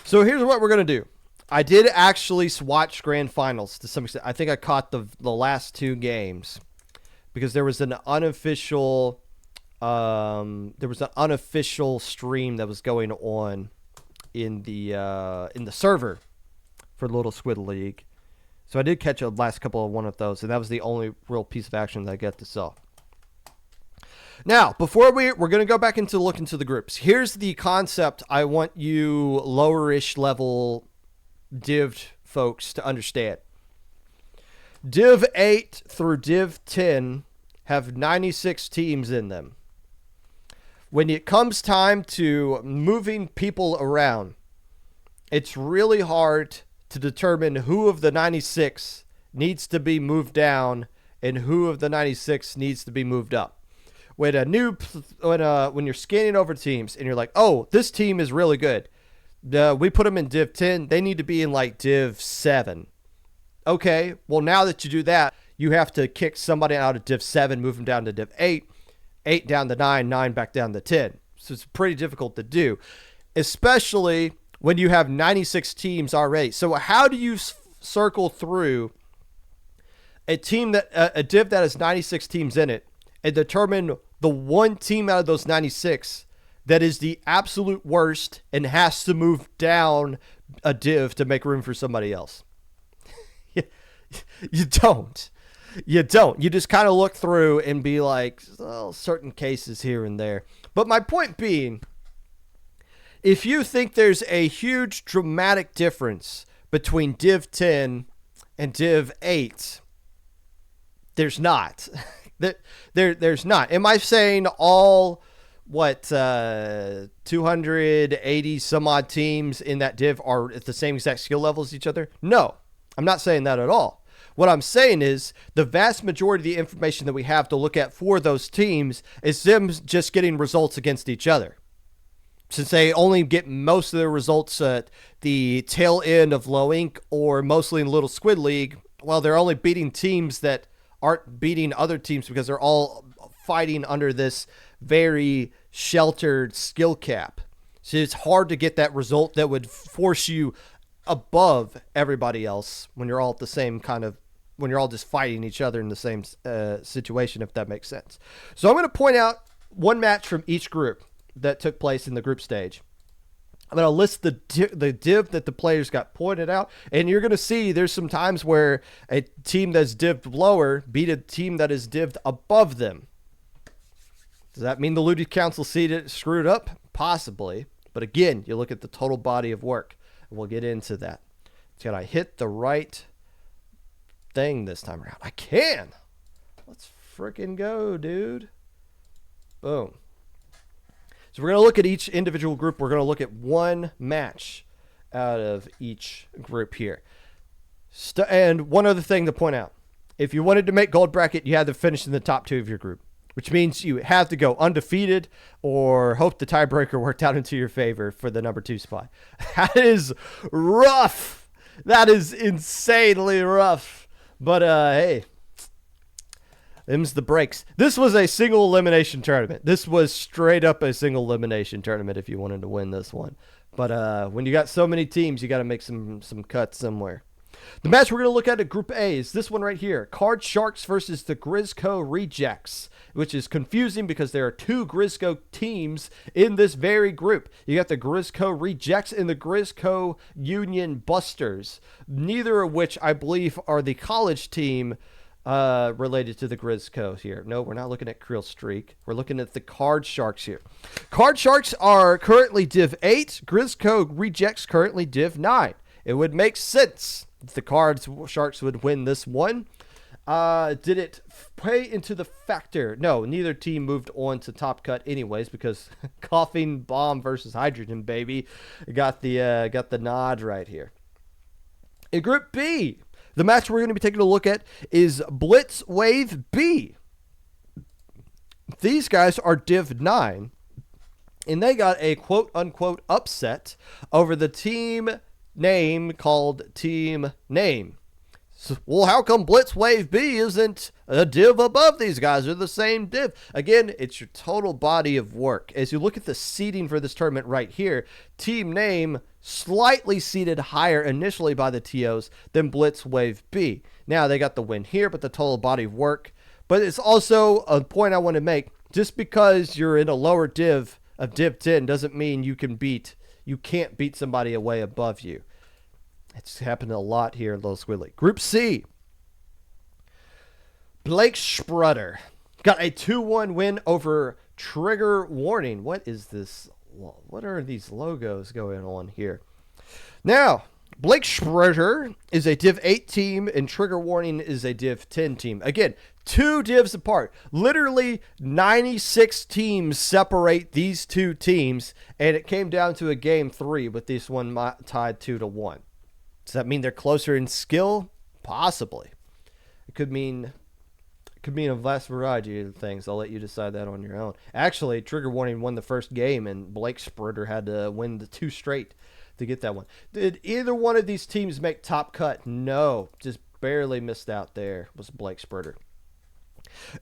S1: So here's what we're going to do. I did actually watch Grand Finals to some extent. I think I caught the last 2 games because there was an unofficial stream that was going on in the server for Little Squid League. So I did catch a last couple of one of those, and that was the only real piece of action that I get to saw. Now, before we're going to go back into look into the groups. Here's the concept I want you lower-ish level Div folks to understand. Div 8 through Div 10 have 96 teams in them. When it comes time to moving people around, it's really hard to determine who of the 96 needs to be moved down and who of the 96 needs to be moved up. When you're scanning over teams and you're like, oh, this team is really good. We put them in Div 10. They need to be in like Div 7. Okay, well, now that you do that, you have to kick somebody out of Div 7, move them down to Div 8, 8 down to 9, 9 back down to 10. So it's pretty difficult to do, especially when you have 96 teams already. So how do you circle through a team that a div that has 96 teams in it and determine the one team out of those 96 that is the absolute worst and has to move down a div to make room for somebody else? You don't. You just kind of look through and be like, oh, certain cases here and there. But my point being, if you think there's a huge dramatic difference between Div 10 and Div 8, there's not. There's not. Am I saying all, 280 some odd teams in that div are at the same exact skill level as each other? No, I'm not saying that at all. What I'm saying is the vast majority of the information that we have to look at for those teams is them just getting results against each other. Since they only get most of their results at the tail end of Low Ink or mostly in Little Squid League, well, they're only beating teams that aren't beating other teams because they're all fighting under this very sheltered skill cap. So it's hard to get that result that would force you above everybody else when you're all at the same when you're all just fighting each other in the same situation, if that makes sense. So I'm going to point out one match from each group that took place in the group stage. I'm going to list the div that the players got pointed out, and you're going to see there's some times where a team that's dived lower beat a team that is dived above them. Does that mean the LUTI Council screwed up? Possibly. But again, you look at the total body of work, and we'll get into that. Can I hit the right thing this time around? I can. Let's freaking go, dude. Boom. So we're going to look at each individual group. We're going to look at one match out of each group here. And one other thing to point out. If you wanted to make gold bracket, you had to finish in the top 2 of your group, which means you have to go undefeated or hope the tiebreaker worked out into your favor for the number 2 spot. That is rough. That is insanely rough. But hey, them's the breaks. This was a single elimination tournament. This was straight up a single elimination tournament if you wanted to win this one. But when you got so many teams, you got to make some cuts somewhere. The match we're going to look at Group A is this one right here. Card Sharks versus the Grizzco Rejects, which is confusing because there are two Grizzco teams in this very group. You got the Grizzco Rejects and the Grizzco Union Busters, neither of which I believe are the college team related to the Grizzco here. No, we're not looking at Creel Streak. We're looking at the Card Sharks here. Card Sharks are currently Div 8. Grizzco Rejects currently Div 9. It would make sense if the Card Sharks would win this one. Did it play into the factor? No, neither team moved on to Top Cut anyways because Coughing Bomb versus Hydrogen Baby got the nod right here. In Group B, the match we're going to be taking a look at is Blitz Wave B. These guys are Div 9, and they got a quote-unquote upset over the team name called Team Name. So, well, how come Blitz Wave B isn't a div above these guys? They're the same div. Again, it's your total body of work. As you look at the seeding for this tournament right here, Team Name slightly seeded higher initially by the TOs than Blitz Wave B. Now, they got the win here, but the total body of work. But it's also a point I want to make. Just because you're in a lower div of Div 10 doesn't mean you can't beat somebody way above you. It's happened a lot here in Little Squiddly. Group C. Blake Sprutter got a 2-1 win over Trigger Warning. What is this? What are these logos going on here? Now, Blake Sprutter is a Div 8 team and Trigger Warning is a Div 10 team. Again, two divs apart. Literally 96 teams separate these two teams, and it came down to a game 3 with this one tied 2-1. Does that mean they're closer in skill? Possibly. It could mean a vast variety of things. I'll let you decide that on your own. Actually, Trigger Warning won the first game, and Blake Sprutter had to win the 2 straight to get that one. Did either one of these teams make Top Cut? No. Just barely missed out there was Blake Sprutter.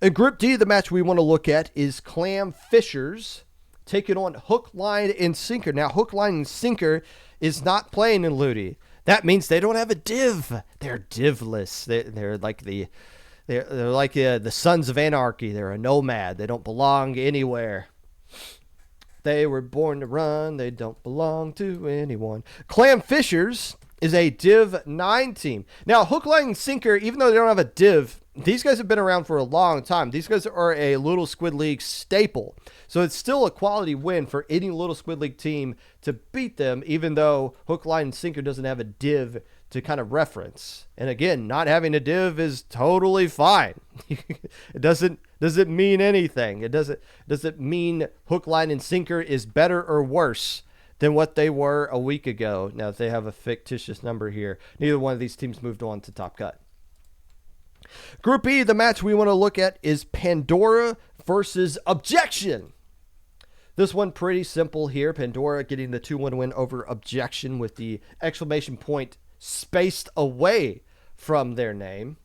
S1: In Group D, the match we want to look at is Clam Fishers taking on Hook, Line, and Sinker. Now, Hook, Line, and Sinker is not playing in LUTI. That means they don't have a div. They're divless. They're like the Sons of Anarchy. They're a nomad. They don't belong anywhere. They were born to run. They don't belong to anyone. Clam Fishers is a Div 9 team. Now, Hook, Line, and Sinker, even though they don't have a div, these guys have been around for a long time. These guys are a Little Squid League staple. So it's still a quality win for any Little Squid League team to beat them, even though Hook, Line, and Sinker doesn't have a div to kind of reference. And again, not having a div is totally fine. It doesn't mean anything. It doesn't mean Hook, Line, and Sinker is better or worse than what they were a week ago. Now, if they have a fictitious number here, neither one of these teams moved on to Top Cut. Group E, the match we want to look at is Pandora versus Objection. This one pretty simple here. Pandora getting the 2-1 win over Objection with the exclamation point spaced away from their name.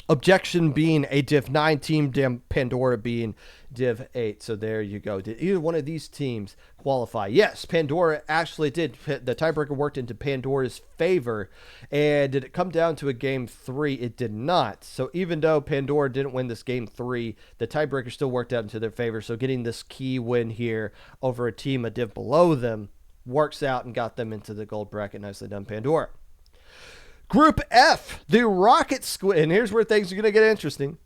S1: Objection being a Div 9 team, Pandora being Div 8. So there you go. Did either one of these teams qualify? Yes, Pandora actually did. The tiebreaker worked into Pandora's favor. And did it come down to a game 3? It did not. So even though Pandora didn't win this game 3, the tiebreaker still worked out into their favor. So getting this key win here over a team a div below them works out and got them into the gold bracket. Nicely done, Pandora. Group F, the Rocket Squid, and here's where things are going to get interesting.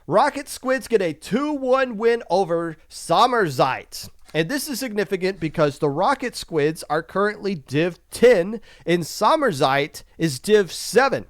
S1: Rocket Squids get a 2-1 win over Sommerzite. And this is significant because the Rocket Squids are currently Div 10 and Sommerzite is Div 7.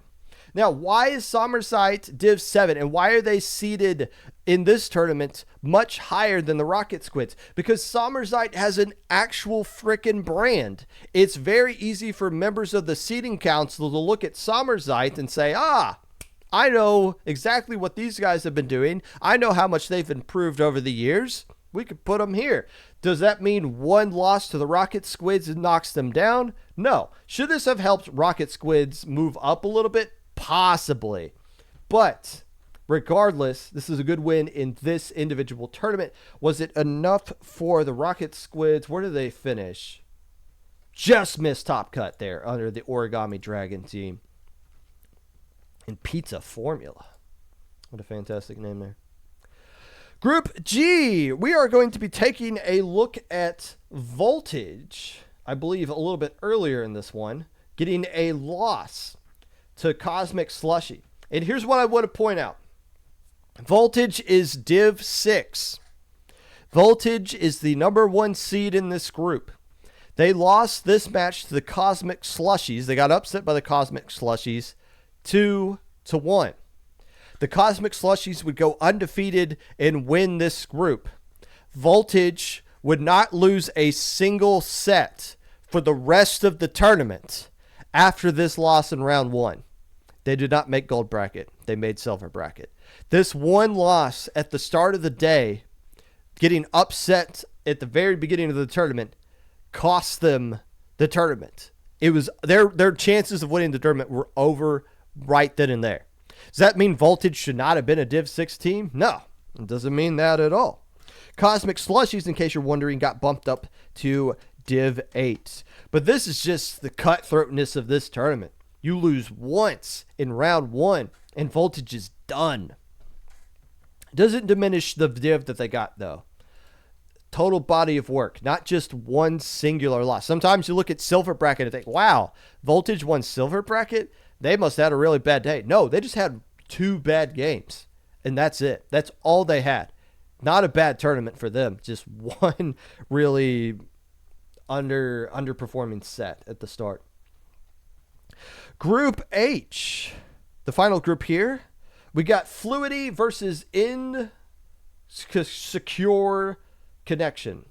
S1: Now, why is Sommerzite Div 7 and why are they seeded in this tournament much higher than the Rocket Squids? Because Sommerzite has an actual frickin' brand. It's very easy for members of the seeding council to look at Sommerzite and say, I know exactly what these guys have been doing. I know how much they've improved over the years. We could put them here. Does that mean one loss to the Rocket Squids knocks them down? No. Should this have helped Rocket Squids move up a little bit? Possibly. But regardless, this is a good win in this individual tournament. Was it enough for the Rocket Squids? Where did they finish? Just missed top cut there under the Origami Dragon team. And Pizza Formula. What a fantastic name there. Group G, we are going to be taking a look at Voltage, I believe a little bit earlier in this one, getting a loss to Cosmic Slushy. And here's what I want to point out. Voltage is Div 6. Voltage is the number 1 seed in this group. They lost this match to the Cosmic Slushies. They got upset by the Cosmic Slushies 2-1. The Cosmic Slushies would go undefeated and win this group. Voltage would not lose a single set for the rest of the tournament after this loss in round 1. They did not make gold bracket. They made silver bracket. This one loss at the start of the day, getting upset at the very beginning of the tournament, cost them the tournament. It was their chances of winning the tournament were over right then and there. Does that mean Voltage should not have been a Div 6 team? No, it doesn't mean that at all. Cosmic Slushies, in case you're wondering, got bumped up to Div 8. But this is just the cutthroatness of this tournament. You lose once in round 1, and Voltage is done. Doesn't diminish the div that they got, though. Total body of work, not just one singular loss. Sometimes you look at silver bracket and think, wow, Voltage won silver bracket? They must have had a really bad day. No, they just had 2 bad games, and that's it. That's all they had. Not a bad tournament for them. Just one really underperforming set at the start. Group H, the final group here. We got Fluidity versus Insecure Connection.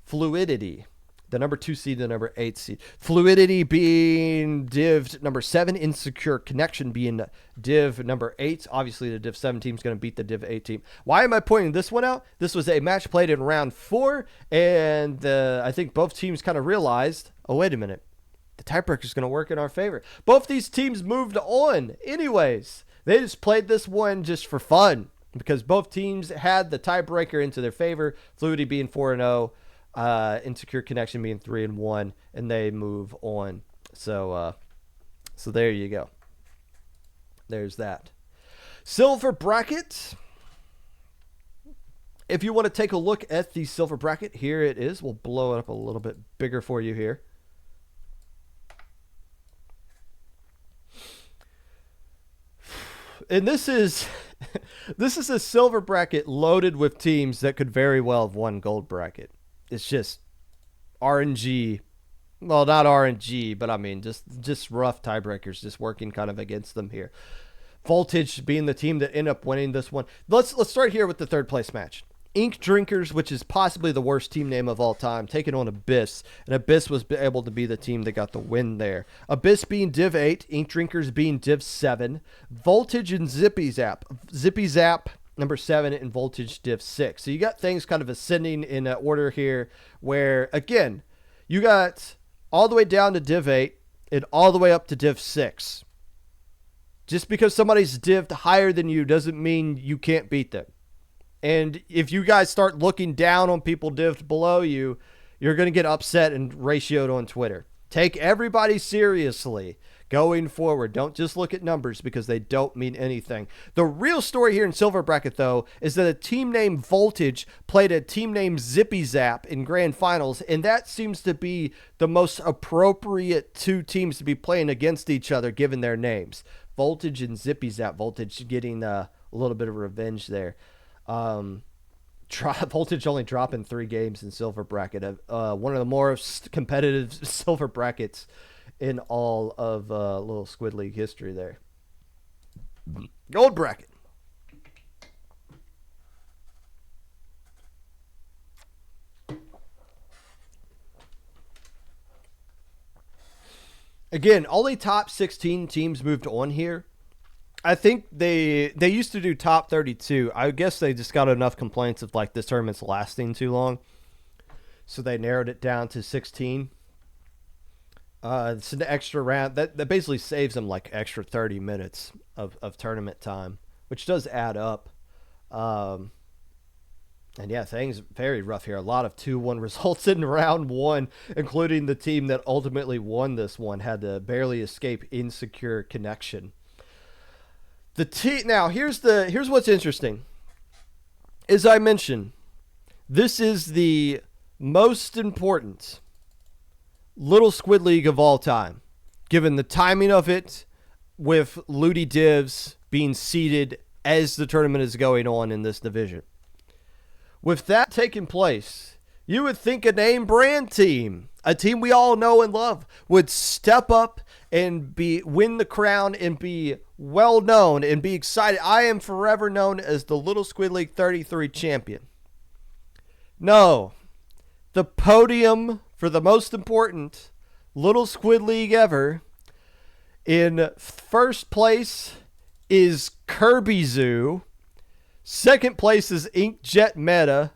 S1: Fluidity, the number 2 seed, the number 8 seed. Fluidity being div number 7, Insecure Connection being div number 8. Obviously, the div 7 team is going to beat the div 8 team. Why am I pointing this one out? This was a match played in round 4, and I think both teams kind of realized, oh, wait a minute, the tiebreaker is going to work in our favor. Both these teams moved on anyways. They just played this one just for fun because both teams had the tiebreaker into their favor. Fluidity being 4-0, Insecure Connection being 3-1, and they move on. So there you go. There's that. Silver bracket. If you want to take a look at the silver bracket, here it is. We'll blow it up a little bit bigger for you here. And this is a silver bracket loaded with teams that could very well have won gold bracket. It's just RNG. Well, not RNG, but I mean just rough tiebreakers just working kind of against them here. Voltage being the team that ended up winning this one. Let's start here with the third place match. Ink Drinkers, which is possibly the worst team name of all time, taking on Abyss. And Abyss was able to be the team that got the win there. Abyss being Div 8, Ink Drinkers being Div 7, Voltage and Zippy Zap. Zippy Zap, number 7, and Voltage Div 6. So you got things kind of ascending in order here where, again, you got all the way down to Div 8 and all the way up to Div 6. Just because somebody's dived higher than you doesn't mean you can't beat them. And if you guys start looking down on people dived below you, you're going to get upset and ratioed on Twitter. Take everybody seriously going forward. Don't just look at numbers because they don't mean anything. The real story here in Silver Bracket, though, is that a team named Voltage played a team named Zippy Zap in grand finals, and that seems to be the most appropriate 2 teams to be playing against each other given their names. Voltage and Zippy Zap. Voltage getting a little bit of revenge there. Voltage only dropping 3 games in silver bracket. One of the more competitive silver brackets in all of Little Squid League history there. Gold bracket. Again, only top 16 teams moved on here. I think they used to do top 32. I guess they just got enough complaints of like this tournament's lasting too long, so they narrowed it down to 16. It's an extra round that basically saves them like extra 30 minutes of tournament time, which does add up. Um, and yeah, things very rough here. A lot of 2-1 results in round one, including the team that ultimately won this one had to barely escape insecure connection. Now here's what's interesting. As I mentioned, this is the most important Little Squid League of all time, given the timing of it, with LUTI divs being seeded as the tournament is going on in this division. With that taking place, you would think a name brand team, a team we all know and love, would step up and win the crown and be well known and be excited. I am forever known as the Little Squid League 33 champion. No, the podium for the most important Little Squid League ever, in first place is Kirby Zoo, second place is Inkjet Meta,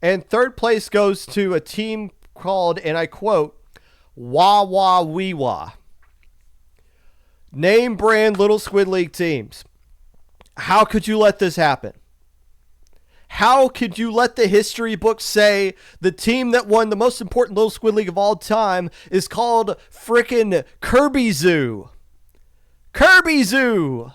S1: and third place goes to a team called, and I quote, Wah Wah Wee Wah. Name brand Little Squid League teams. How could you let this happen? How could you let the history books say the team that won the most important Little Squid League of all time is called frickin' Kirby Zoo? Kirby Zoo!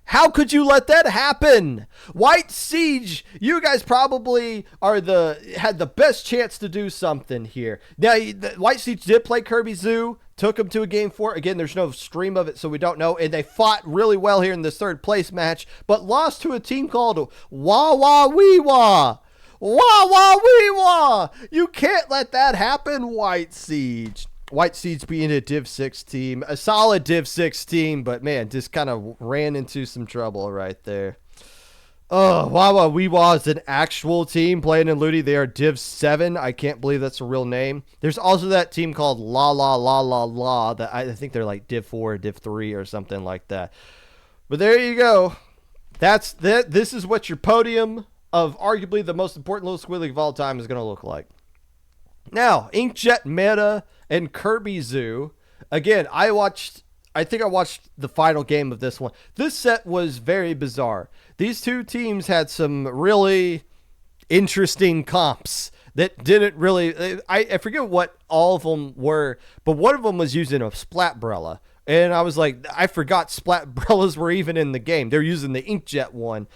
S1: How could you let that happen? White Siege, you guys probably had the best chance to do something here. Now, White Siege did play Kirby Zoo, took them to a game 4. Again, there's no stream of it, so we don't know. And they fought really well here in this third place match, but lost to a team called Wah Wah Wee Wah. Wah Wah Wee Wah. You can't let that happen, White Siege. White Siege being a Div 6 team, a solid Div 6 team, but man, just kind of ran into some trouble right there. Oh, Wawa Weewa is an actual team playing in LUTI. They are Div 7. I can't believe that's a real name. There's also that team called La La La La La that I think they're like Div 4 or Div 3 or something like that. But there you go. This is what your podium of arguably the most important Little Squid League of all time is going to look like. Now, Inkjet Meta and Kirby Zoo. Again, I think I watched the final game of this one. This set was very bizarre. These two teams had some really interesting comps that didn't really... I forget what all of them were, but one of them was using a Splatbrella. And I was like, I forgot Splatbrellas were even in the game. They're using the Inkjet one,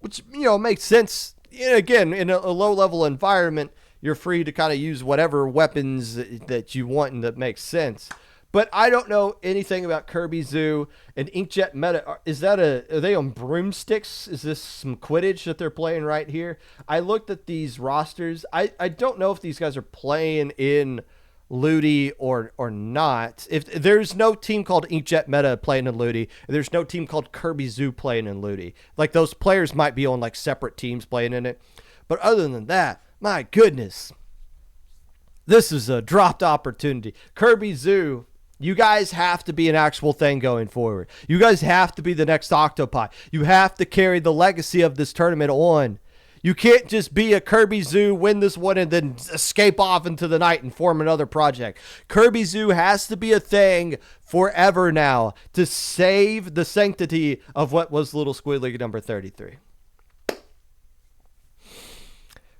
S1: which, makes sense. Again, in a low-level environment, you're free to kind of use whatever weapons that you want and that makes sense. But I don't know anything about Kirby Zoo and Inkjet Meta. Are they on broomsticks? Is this some Quidditch that they're playing right here? I looked at these rosters. I don't know if these guys are playing in LUTI or not. If there's no team called Inkjet Meta playing in LUTI, there's no team called Kirby Zoo playing in LUTI. Like, those players might be on like separate teams playing in it. But other than that, my goodness, this is a dropped opportunity. Kirby Zoo, you guys have to be an actual thing going forward. You guys have to be the next Octopi. You have to carry the legacy of this tournament on. You can't just be a Kirby Zoo, win this one, and then escape off into the night and form another project. Kirby Zoo has to be a thing forever now to save the sanctity of what was Little Squid League number 33.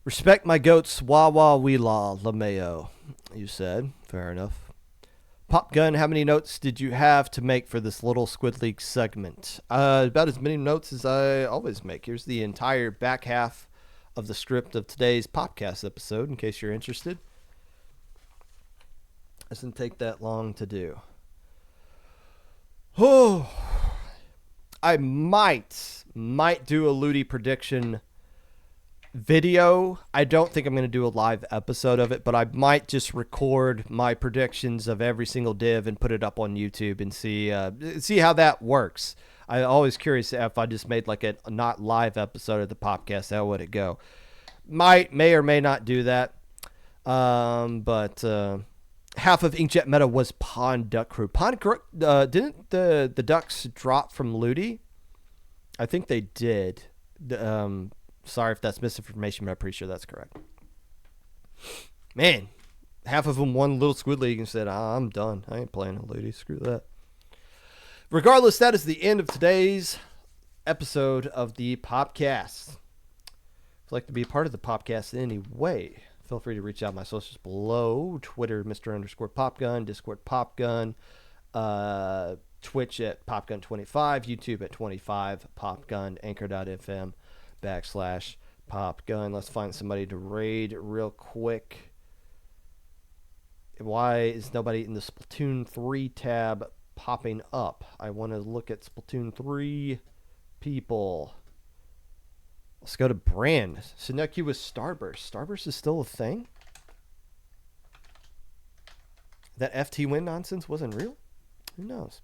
S1: Respect my goats, wah wah wee la, LaMayo, you said. Fair enough. Popgun, how many notes did you have to make for this Little Squid League segment? About as many notes as I always make. Here's the entire back half of the script of today's Popcast episode, in case you're interested. Doesn't take that long to do. Oh, I might do a LUTI prediction video. I don't think I'm going to do a live episode of it, but I might just record my predictions of every single div and put it up on YouTube and see how that works. I'm always curious if I just made like a not live episode of the podcast, how would it go? May or may not do that. But half of Inkjet meta was Pond Duck Crew. Didn't the Ducks drop from LUTI? I think they did. Sorry if that's misinformation, but I'm pretty sure that's correct. Man, half of them won Little Squid League and said, I'm done. I ain't playing in LUTI. Screw that. Regardless, that is the end of today's episode of the Popcast. If you'd like to be a part of the Popcast in any way, feel free to reach out. My socials below. Twitter, Mr._Popgun. Discord, Popgun. Twitch at Popgun25. YouTube at 25 Popgun. Anchor.fm /Popgun. Let's find somebody to raid real quick. Why is nobody in the Splatoon 3 tab popping up? I want to look at Splatoon 3 people. Let's go to Brand. Suneku with Starburst. Starburst is still a thing? That FT win nonsense wasn't real? Who knows?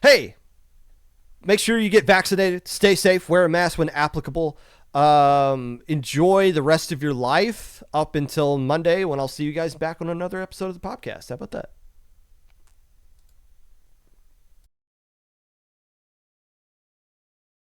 S1: Hey, make sure you get vaccinated. Stay safe. Wear a mask when applicable. Enjoy the rest of your life up until Monday when I'll see you guys back on another episode of the podcast. How about that?